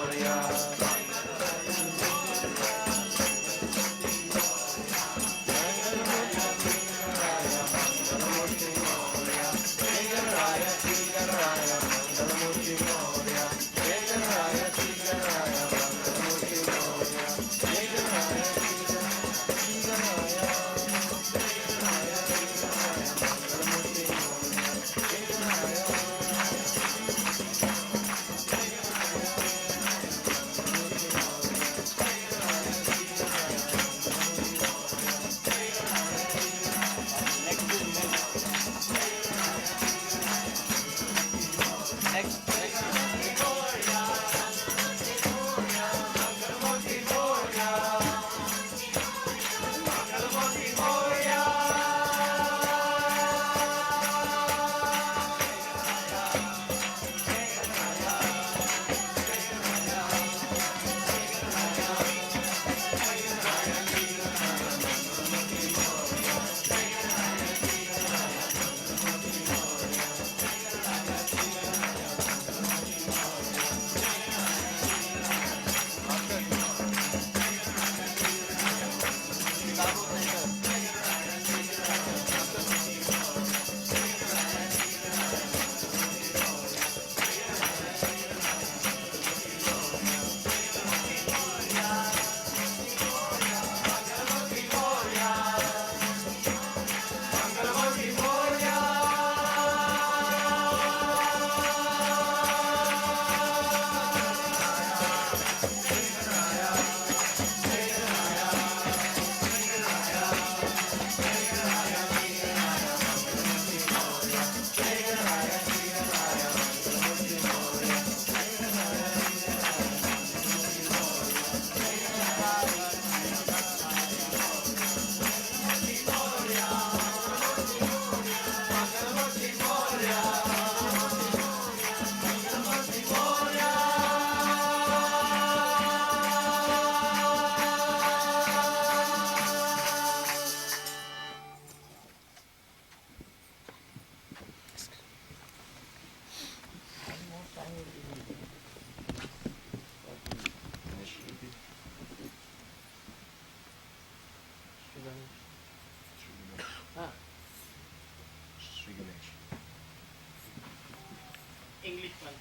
English one.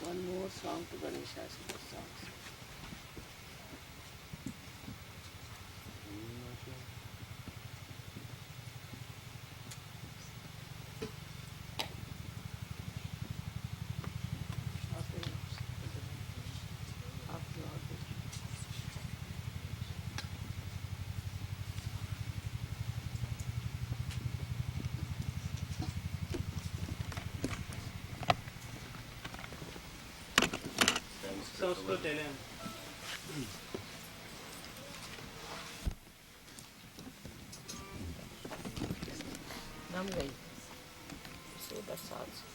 One more song to Ganesha's songs. Sanskrit Ellen. Nam gayi. So that's also.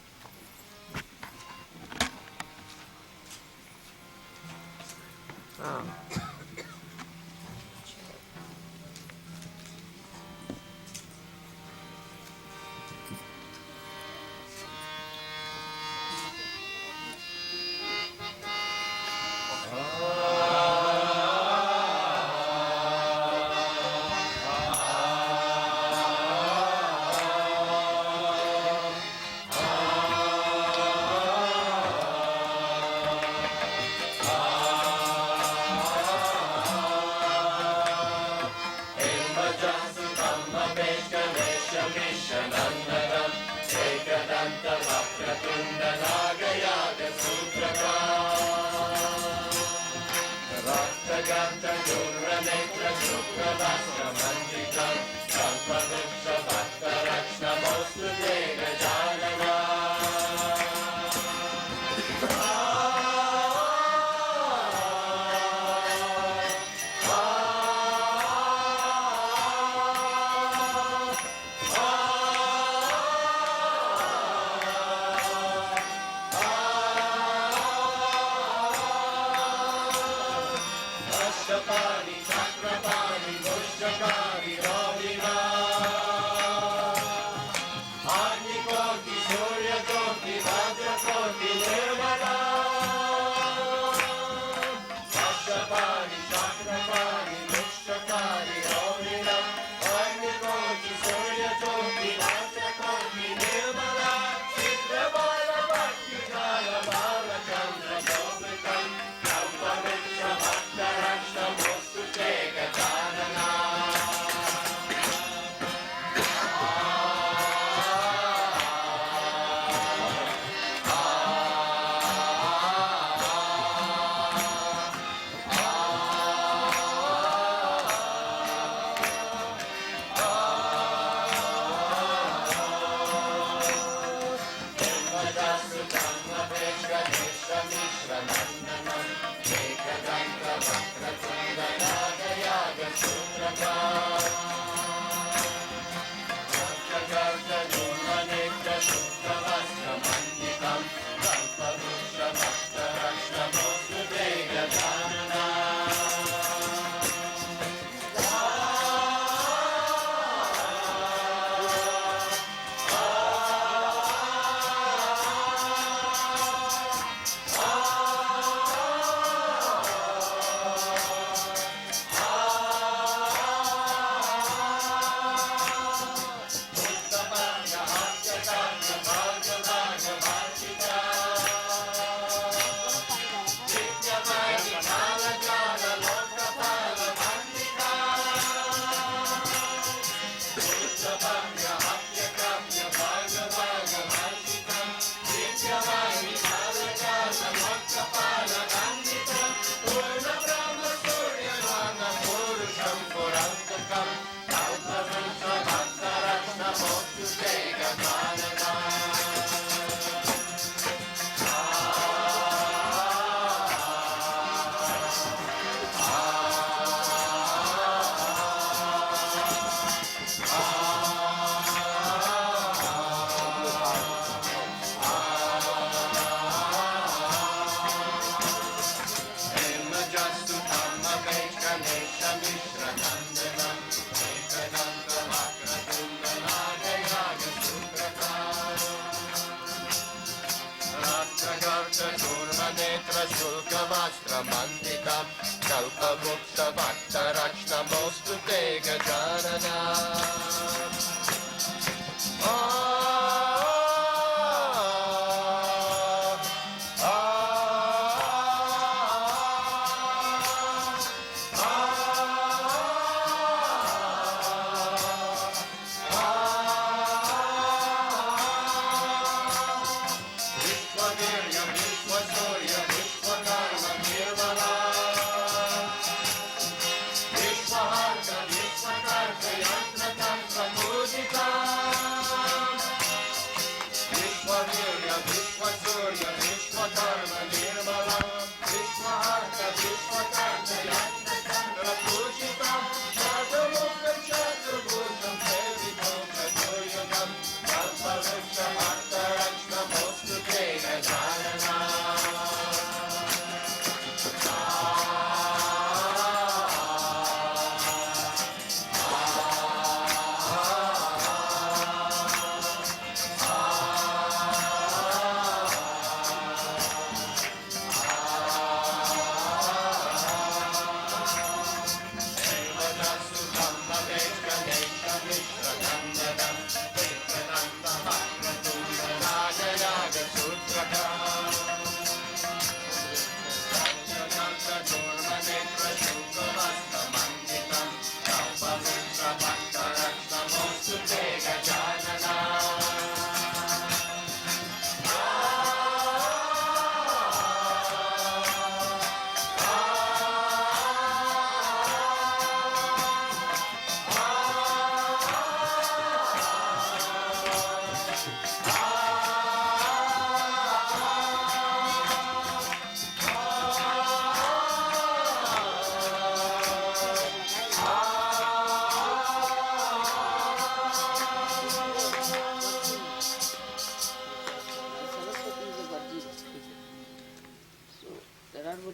kalpavruksha vaktarachna mostute gajanana.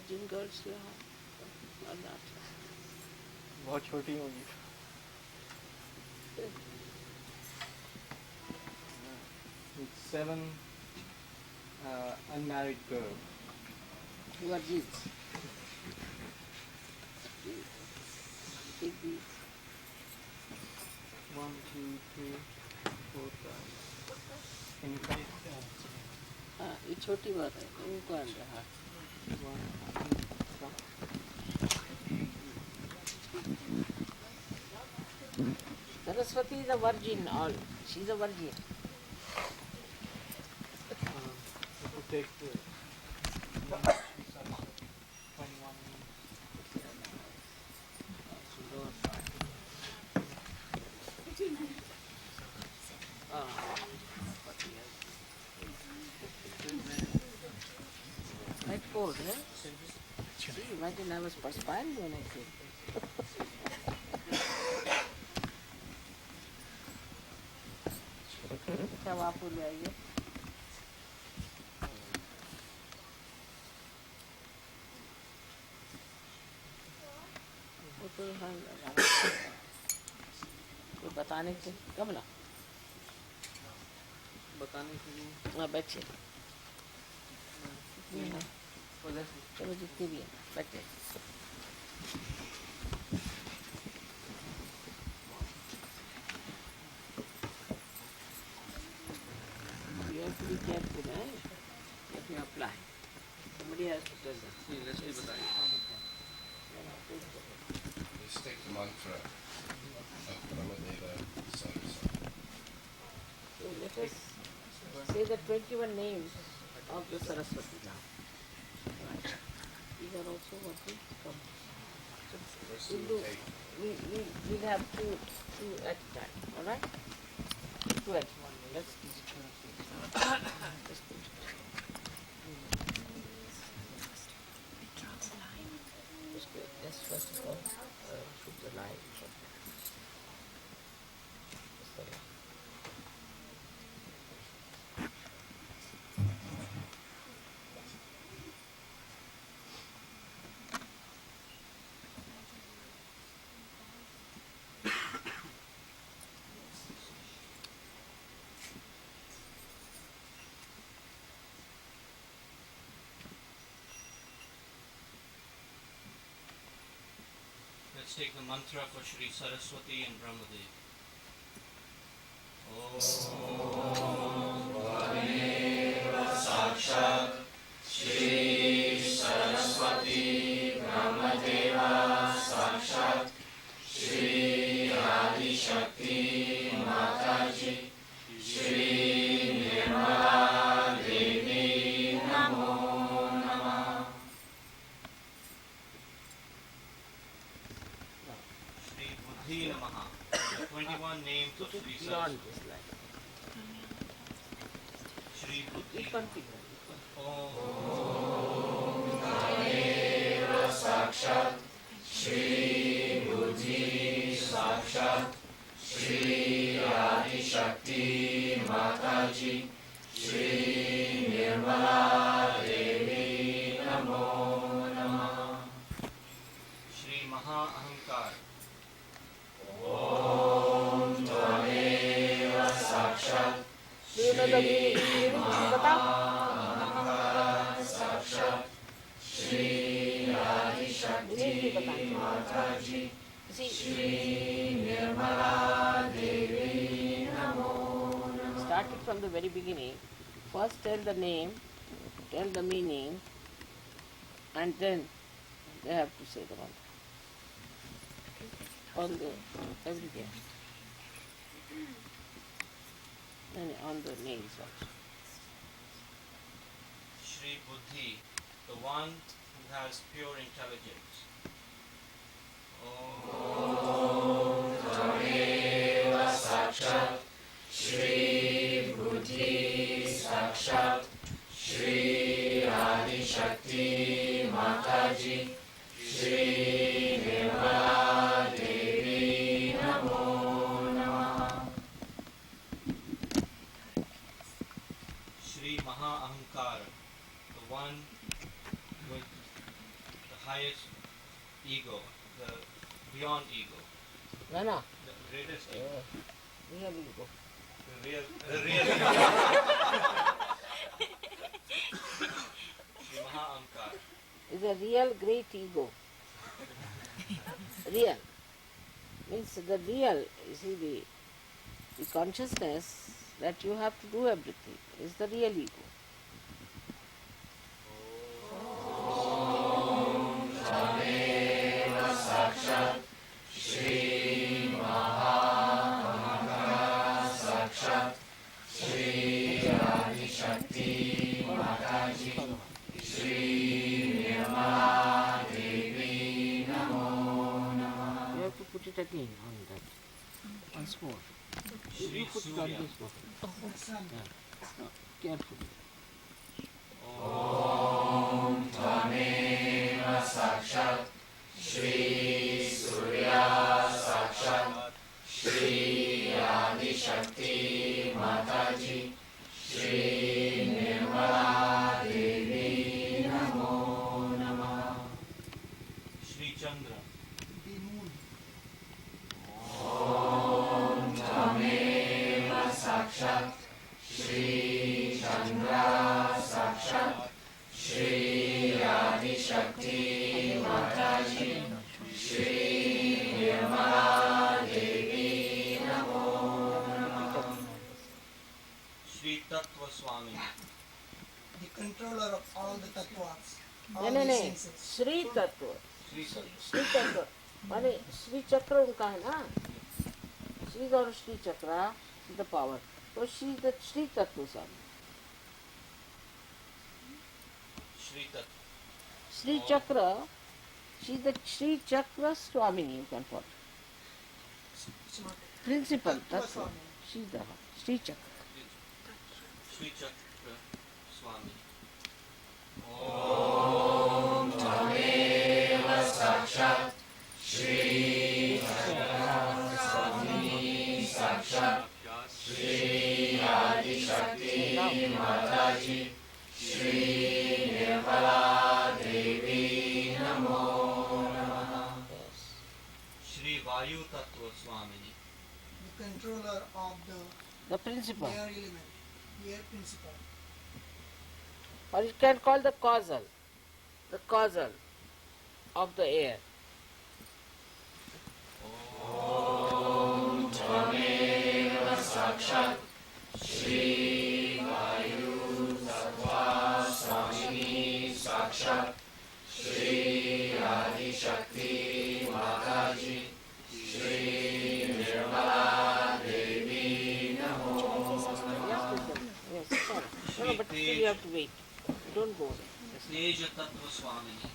virgin girls यहाँ or not? बहुत छोटी होंगी. It's 7 unmarried girls. Virgins. Take these. 1, 2, 3, 4, 5. Can you count? हाँ ये छोटी बात है इनको आन रहा. 1, 2, Saraswati is a virgin. All she's a virgin. if you take the 21. Quite cold, huh? See, imagine I was perspiring when I came. क्या वापस ले आइए? वो तो यहाँ कोई बताने के कब ना? बताने के लिए हाँ बच्चे. चलो जितनी भी है बच्चे. You have to be careful, eh? If you apply, somebody has to tell them. let's बताइए. You stick the mantra of Brahmadeva Saraswati. So let us say the 21 names of the Saraswati now. Right. These are also what we come. First We'll you do. take We'll have two at a time. All right? 2 at one. Let's put it. Let's first of all put the line. Just the line. Let's take the mantra for Shri Saraswati and Brahmadev. Shri Buddhi Namaha. The 21 names of Shri Saraswati. Shri Buddhi. Shri Maha Ahankar. Do you know the meaning? बताओ। meaning भी बताओ। Starting from the very beginning, first tell the name, tell the meaning, and then they have to say the mantra. On the every day. And on the names also. Shri Buddhi, the one who has pure intelligence. Shri Maha Ahankar, the one with the highest ego, the beyond ego, No. the greatest ego, Real ego. the real ego. Shri Maha Ahankar. Is a real great ego. Real. Means the real, you see, the consciousness that you have to do everything is the real ego. You have to put it again on that. Once more. Shri You put it on Surya. this one. No, carefully. Shri Chandra. The moon. Shri Tattva Swami. The controller of all the tattvas. All नहीं the नहीं senses. Shri तत्व Shri Tattva. Shri तत्व माने श्री चक्र उनका है ना श्री और श्री चक्र द पावर तो श्री तत्व स्वामी Shri Tattva. श्री चक्र श्री चक्र स्वामी you can call principal तत्व श्री चक्र Shri Chakra Swami. Shri Vayu Tattva Swamini. The controller of the principal the air element. The air principle. or you can call the causal of the air No, but still you have to wait. Don't go. Teja Tattva Swamini.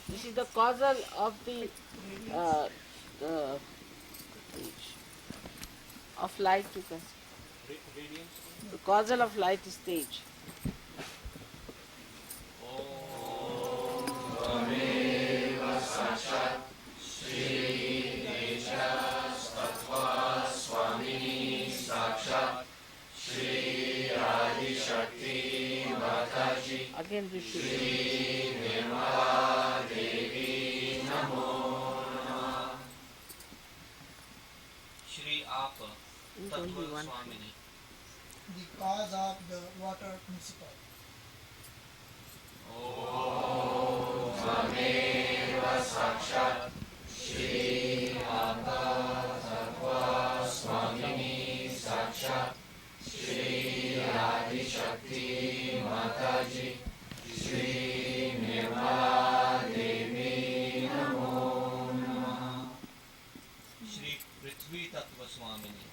This is the causal of the of light. You can the causal of light is stage. Again repeat. Shri Apa Tattva Swamini. The cause of the water principle. Shri Prithvi Tattva Swamini.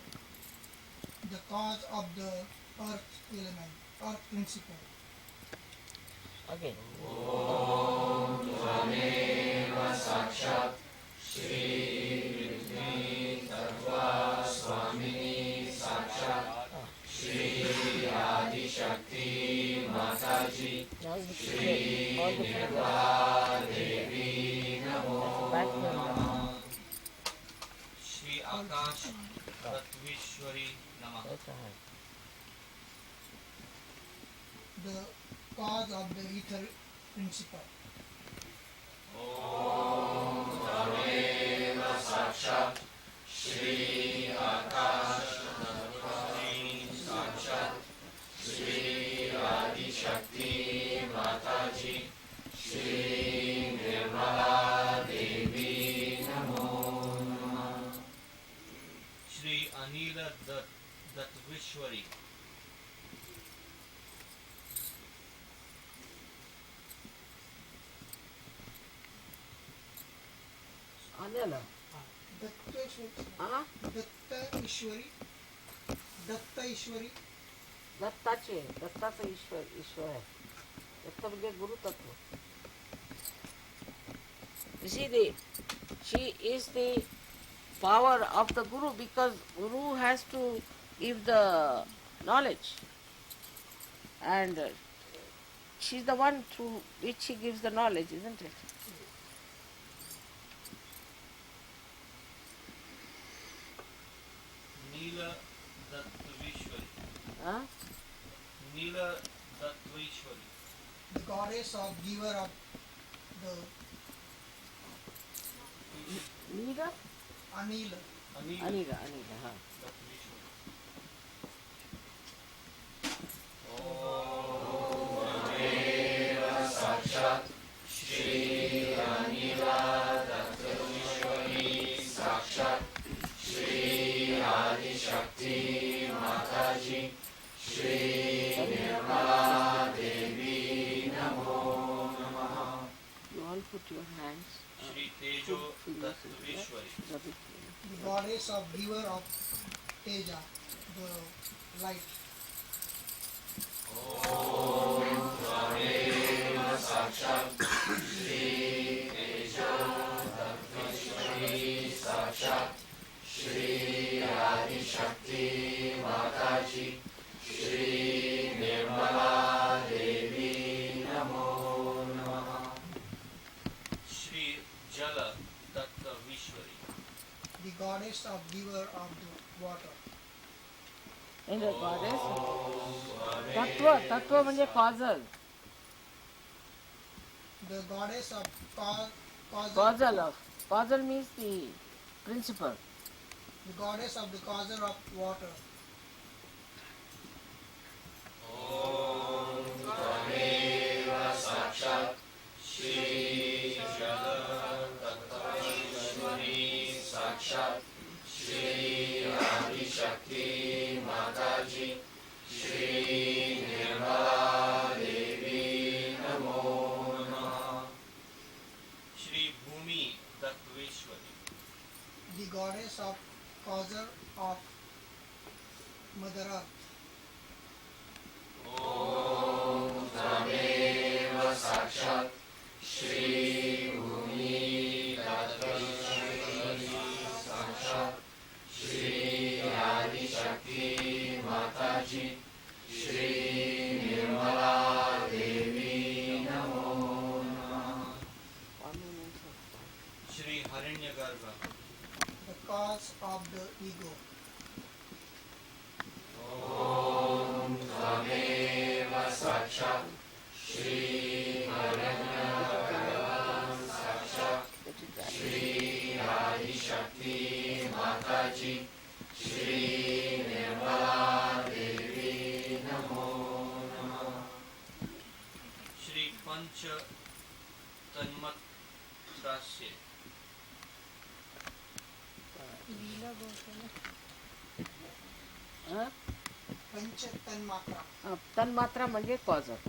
The cause of the earth element, earth principle. Again. Now you declare all the fingers. Back to Shri Akash Tattvishwari Namaha. The cause of the ether principle. Shri Anila Tattvishwari. Anila. Datta Ishwari. Datta Ishwari. Dutta चे दत्ताचा ईश्वर ईश्वर आहे दत्त म्हणजे गुरु तत्व You see, she is the power of the guru because guru has to give the knowledge and she's the one through which he gives the knowledge, isn't it? Neela Tattvishwari. Huh? Neela Tattvishwari. The goddess of giver of the Nida? Anila. Anila, huh. You all put your hands. Shri Tejo Tattvishwari. The goddess of giver of Teja, the light. Shri Jala Tattvishwari. The goddess of giver of the water. And the goddess? Tattva म्हणजे causal. The goddess of Causal means the principle. The goddess of the causal of water. Om Tvameva Sakshat Shri Bhumi Dattaveshwari. the goddess of causer of Mother Earth. Shri Haranyagarbha. The cause of the ego. Shri Pancha Tanmatrasya. Pancha Tanmatra. तन्मात्रा म्हणजे causal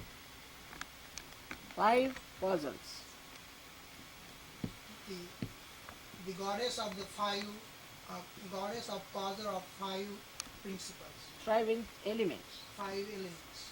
5 कॉजल्स The goddess of the goddess of causer of 5 principles, 5 elements 5 elements.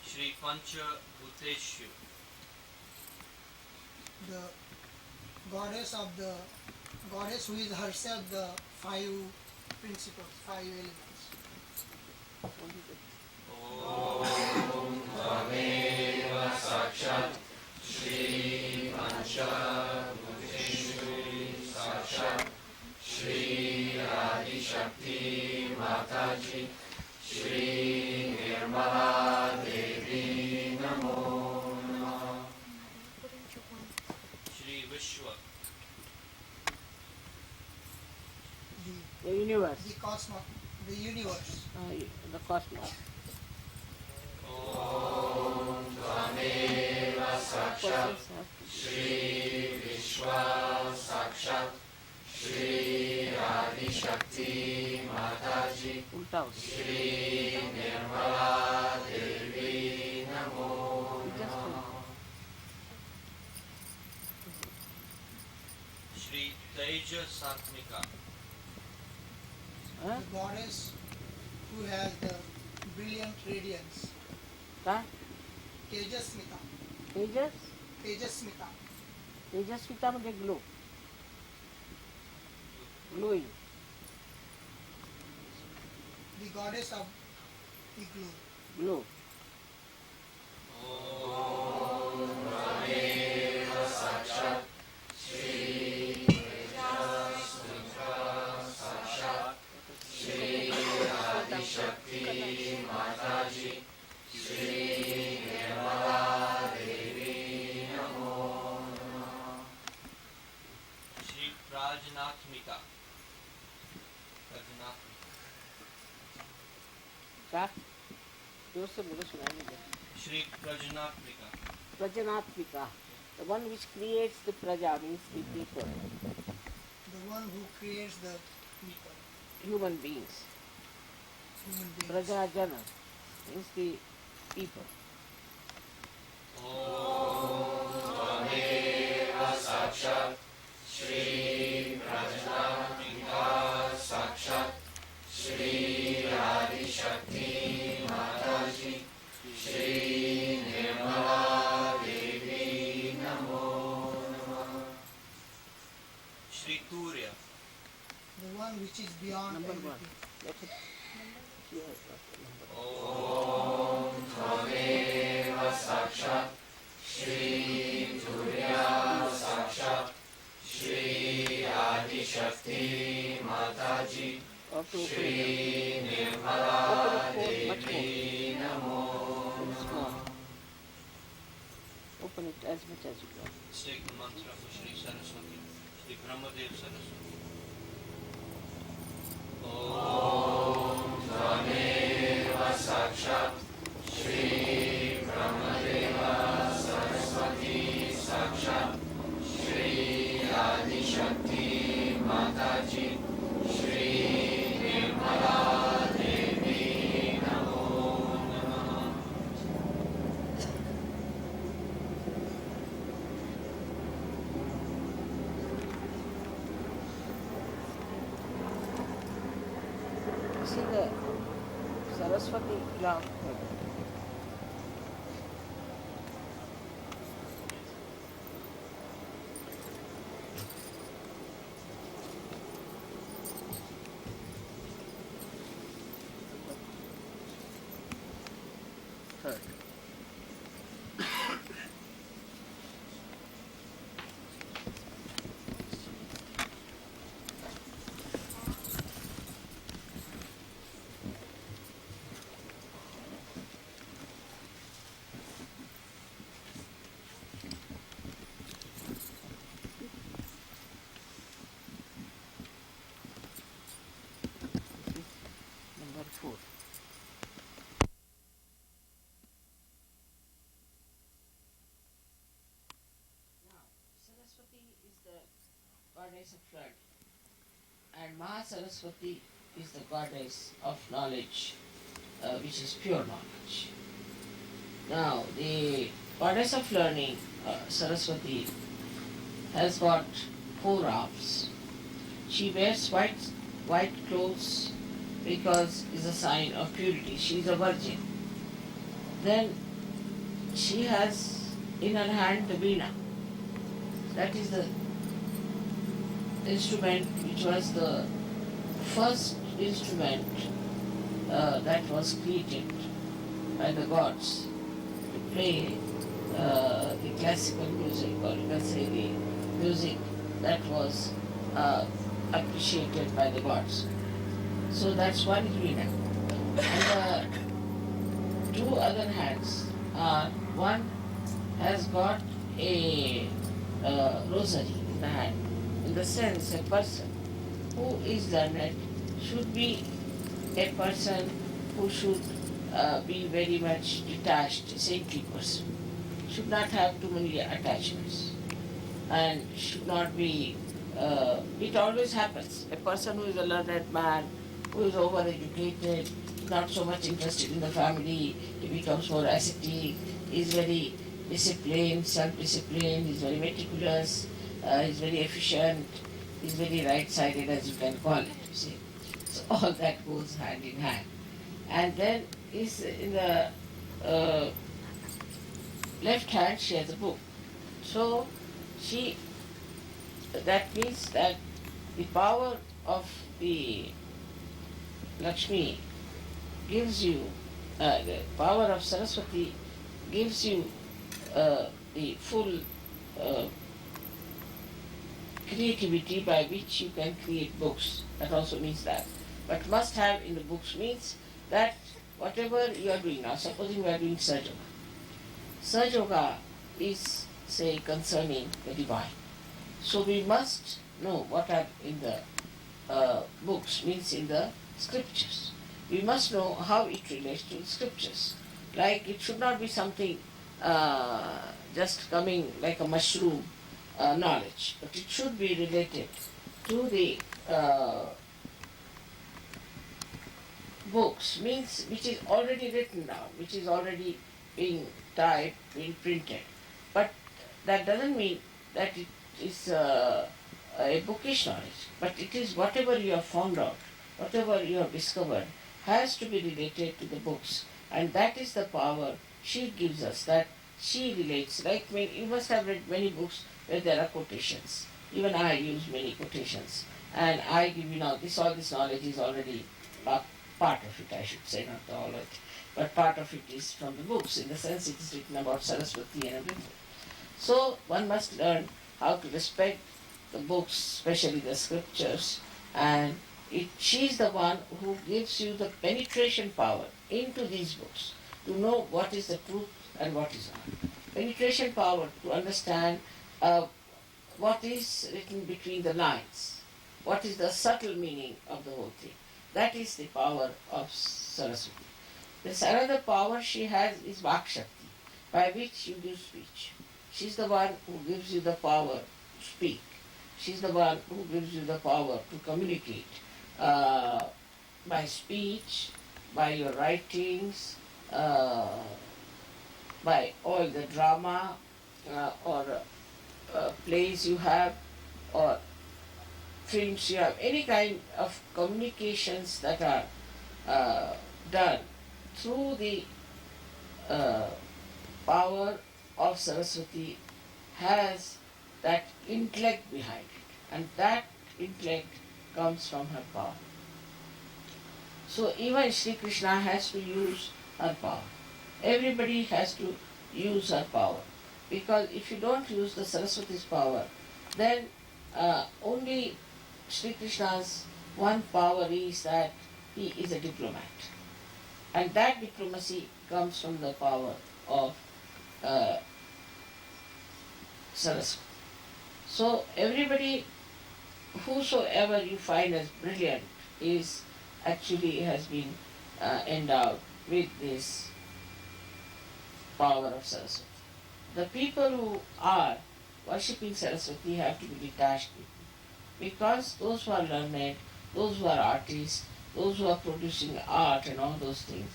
Shri Pancha Bhuteshu. The goddess who is herself the 5 principles, 5 elements. Shri Vishwa. the universe The cosmos, the universe. the cosmos उल्टा हो Shri Teja Satmika. The goddess who has the brilliant radiance. काय Tejasmita. तेजस Tejasmita. तेजस्विता म्हणजे glow glowing The goddess of the glow. Glow Shri Prajnathmika. Prajnathmika. क्या जोर से बोलो सुनाई नहीं दे Shri Prajnathmika. प्रजनात्मिका the one which creates the praja means the people The one who creates the people, human beings human beings. praja jana means the people Shri Turya. The one which is beyond number everything. 1 that's it yes, or to open it much more small open it as much as you can Let's take the mantra for Shri Saraswati. Shri Brahmadev Saraswati. Om See the Saraswati ground. Third. Number 4. Now, Saraswati is the goddess of learning, and Mahasaraswati is the goddess of knowledge, which is pure knowledge. Now, the goddess of learning, Saraswati, has got 4 arms. She wears white clothes because it's a sign of purity. She is a virgin. Then she has in her hand the veena. That is the instrument which was the first instrument that was created by the gods to play the classical music, or you can say the music that was appreciated by the gods. So that's one is veena. And the 2 other hands are, one has got a rosary in the hand. In the sense, a person who is learned should be a person who should be very much detached, saintly person. Should not have too many attachments, and should not be. It always happens. A person who is a learned man, who is overeducated, not so much interested in the family, he becomes more ascetic, is very disciplined, self-disciplined, is very meticulous, is very efficient, is very right-sided, as you can call it, you see. So all that goes hand in hand. And then is in the left hand she has a book. So that means that the power of the Lakshmi gives you, the power of Saraswati gives you the full creativity by which you can create books. That also means that. But must have in the books means that whatever you are doing now, supposing we are doing SahajaYoga. SahajaYoga is, say, concerning the divine. So we must know what are in the books, means in the scriptures. We must know how it relates to the scriptures. Like it should not be something just coming like a mushroom knowledge, but it should be related to the books, means which is already written down, which is already being typed, being printed. But that doesn't mean that it is a bookish knowledge, but it is whatever you have found out, whatever you have discovered has to be related to the books, and that is the power she gives us, that she relates. Like you must have read many books where there are quotations. Even I use many quotations, and I give you now all this knowledge is already part of it, I should say, not all of it, but part of it is from the books, in the sense it is written about Saraswati and everything. So one must learn how to respect the books, especially the scriptures, and she is the one who gives you the penetration power into these books to know what is the truth and what is not. Penetration power to understand what is written between the lines, what is the subtle meaning of the whole thing. That is the power of Saraswati. This another power she has is Vakshakti, by which you give speech. She's the one who gives you the power to speak. She's the one who gives you the power to communicate by speech, by your writings, by all the drama or plays you have, or films you have, any kind of communications that are done through the power of Saraswati has that intellect behind it, and that intellect comes from her power. So even Sri Krishna has to use her power. Everybody has to use her power, because if you don't use the Saraswati's power, then only Sri Krishna's one power is that he is a diplomat, and that diplomacy comes from the power of Saraswati. So everybody, whosoever you find as brilliant, is actually has been endowed with this power of Saraswati. The people who are worshipping Saraswati have to be detached people, because those who are learned, those who are artists, those who are producing art and all those things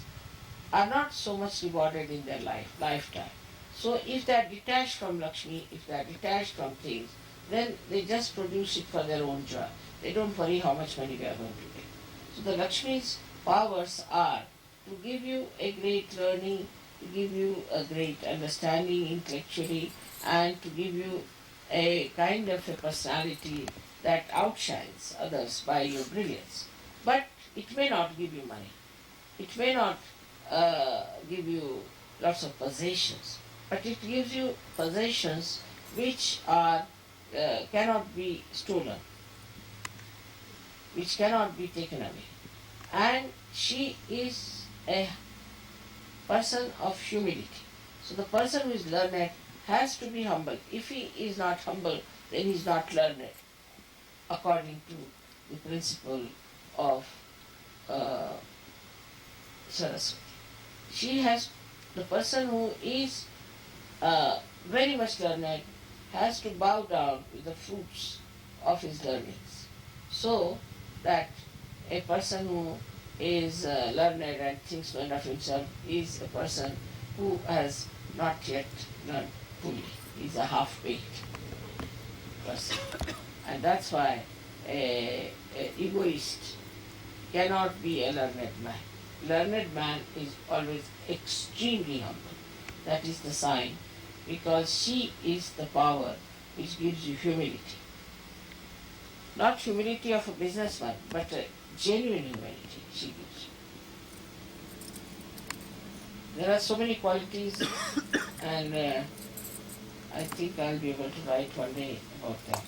are not so much rewarded in their lifetime. So if they are detached from Lakshmi, if they are detached from things, then they just produce it for their own joy. They don't worry how much money they are going to get. So the Lakshmi's powers are to give you a great learning, to give you a great understanding intellectually, and to give you a kind of a personality that outshines others by your brilliance. But it may not give you money. It may not give you lots of possessions, but it gives you possessions which are cannot be stolen, which cannot be taken away. And she is a person of humility. So the person who is learned has to be humble. If he is not humble, then he is not learned, according to the principle of Saraswati. The person who is very much learned has to bow down with the fruits of his learnings, so that a person who is learned and thinks well of himself is a person who has not yet learned fully. He is a half-baked person. And that's why a egoist cannot be a learned man. Learned man is always extremely humble. That is the sign, because she is the power which gives you humility. Not humility of a businessman, but a genuine humility she gives you. There are so many qualities, and I think I'll be able to write one day about them.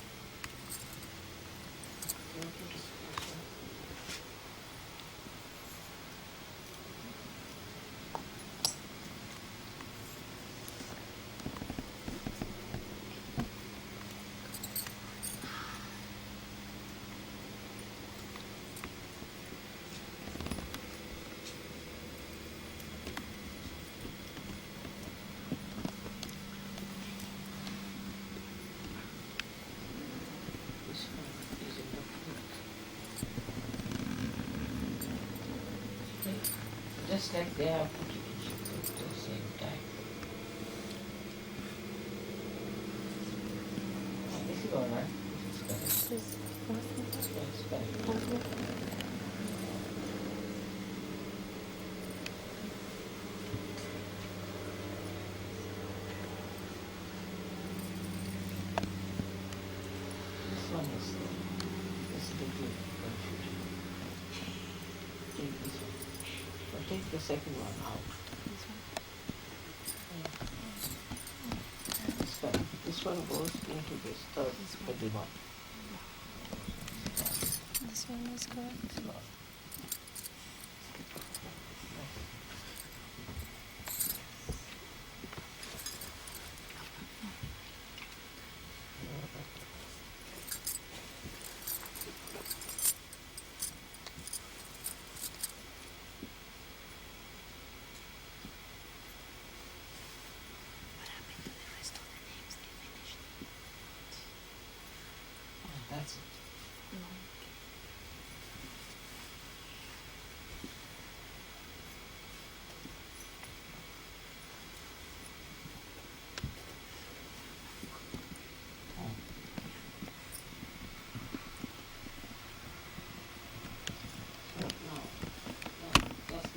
Just like they have put it at the same time. This is alright. This is correct. This one is this little confusion. Take this one. Or take the second one out. This one goes into this third middle one. This one is correct. No.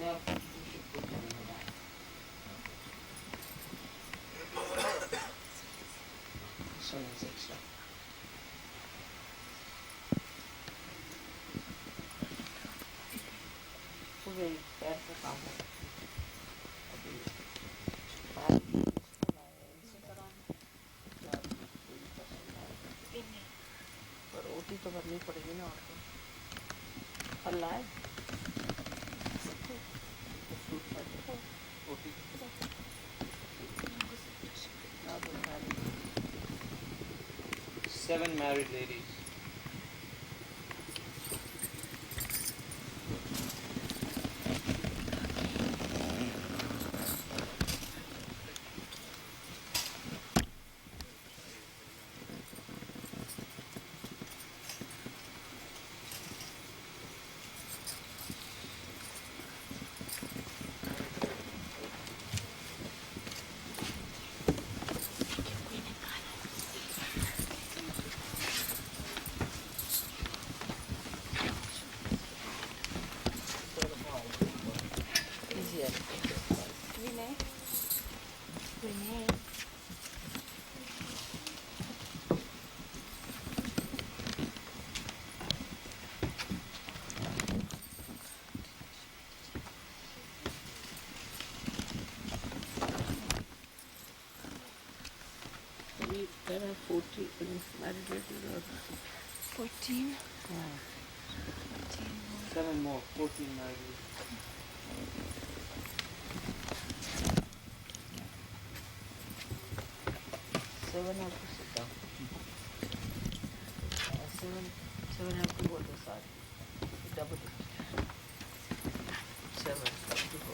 Yeah, you should put them in the bag. This one is extra. So very careful counter. पर OT तो भरनी पड़ेगी ना आपको फल लाए Seven married ladies. There are 40 married ladies or 14. 7 more. 14 married ladies. seven have to sit down. Seven have to go to the side. Double it. 7 have to go.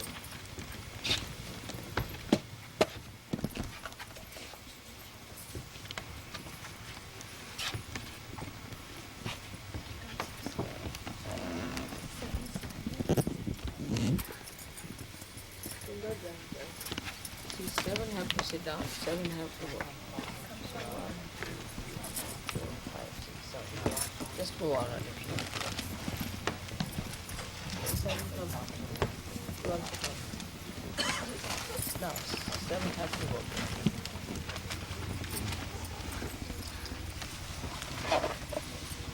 See, 7 have to sit down, 7 have to go. 1, 2, 5, 6, 7. Just move on a little. 7 come out. 12 come. Now, 7 have to go.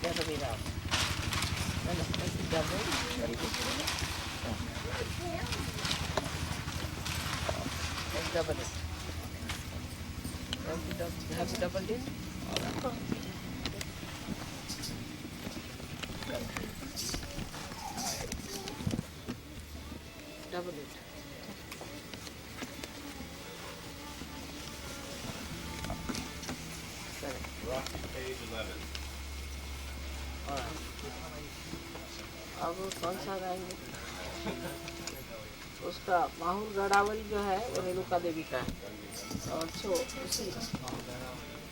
The other way round. No, make it double. Very good. Let's double it. Have you doubled it? All right. Double it. Correct. Rock page 11. All right. अब कौन सा गाएंगे? उसका माहौल गढ़ावल जो है वो रेणुका देवी का है और सो उसी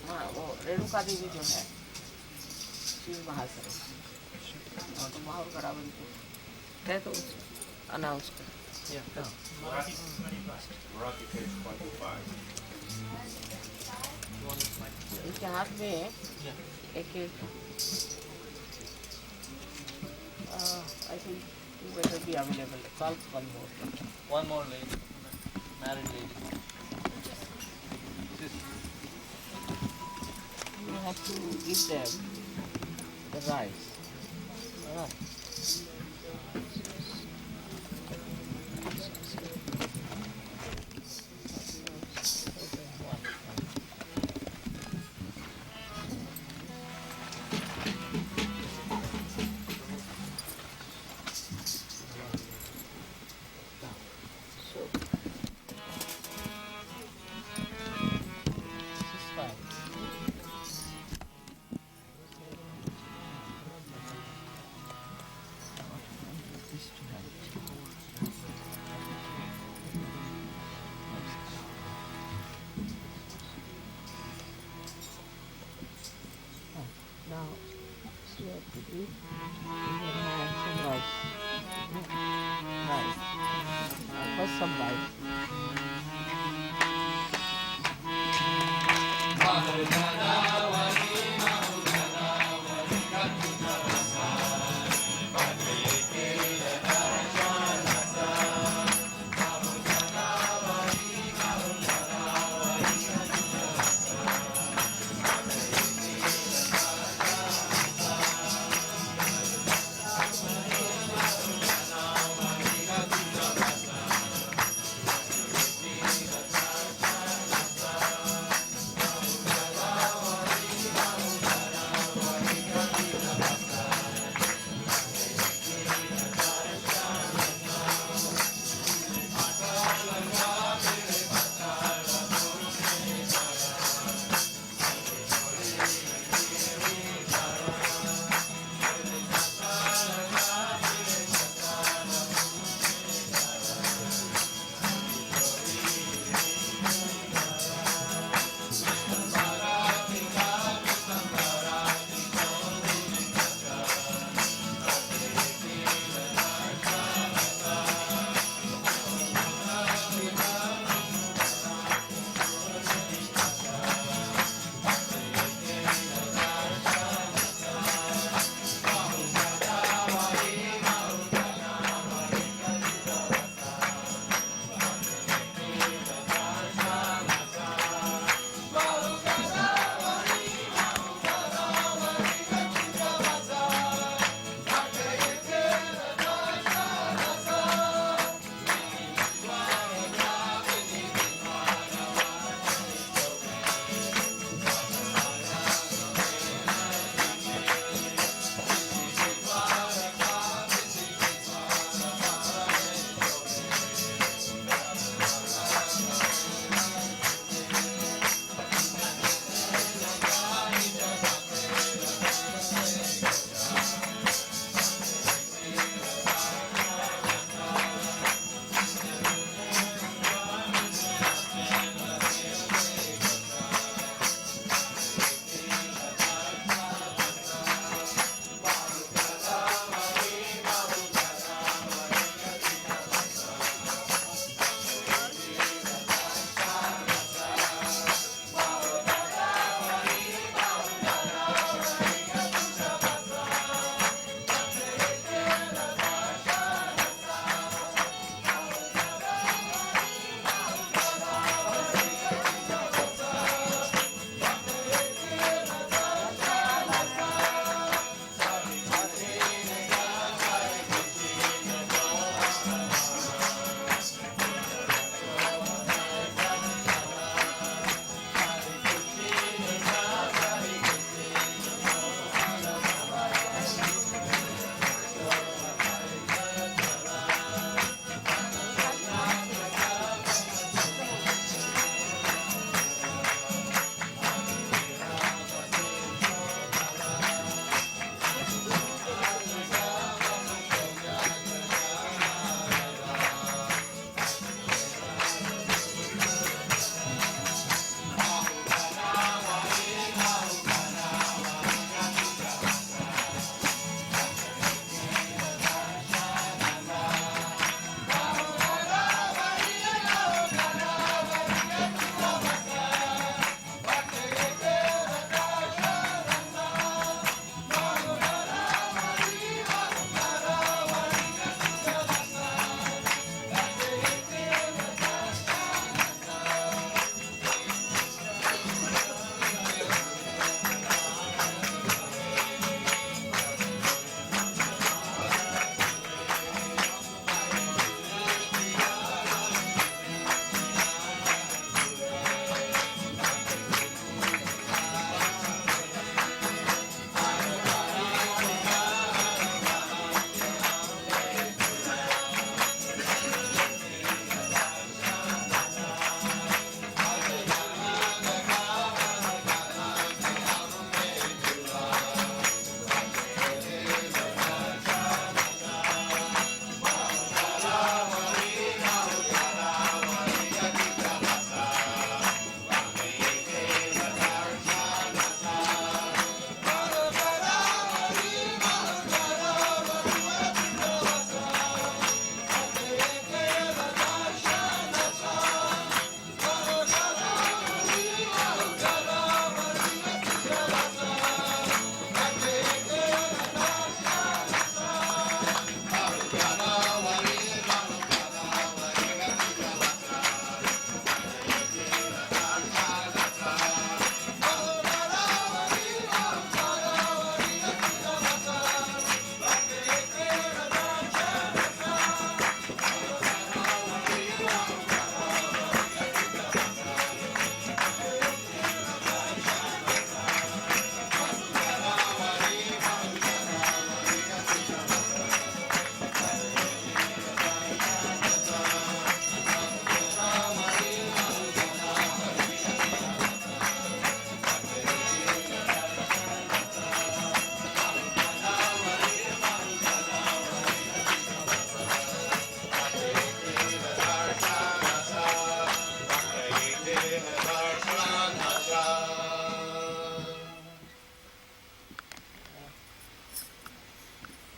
हाँ वो रेणुका देवी जो है शिव महासरस्वती और तो माहौल गढ़ावल को कह तो अनाउंस कर Rocky page 25. इनके हाथ में एक I think you better be available. Call one more. One more lady. Married lady. You have to give them the rice. All right. Now, see what to do. You can have some rice. Rice. First some rice.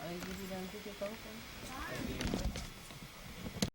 I'll give you them to take out.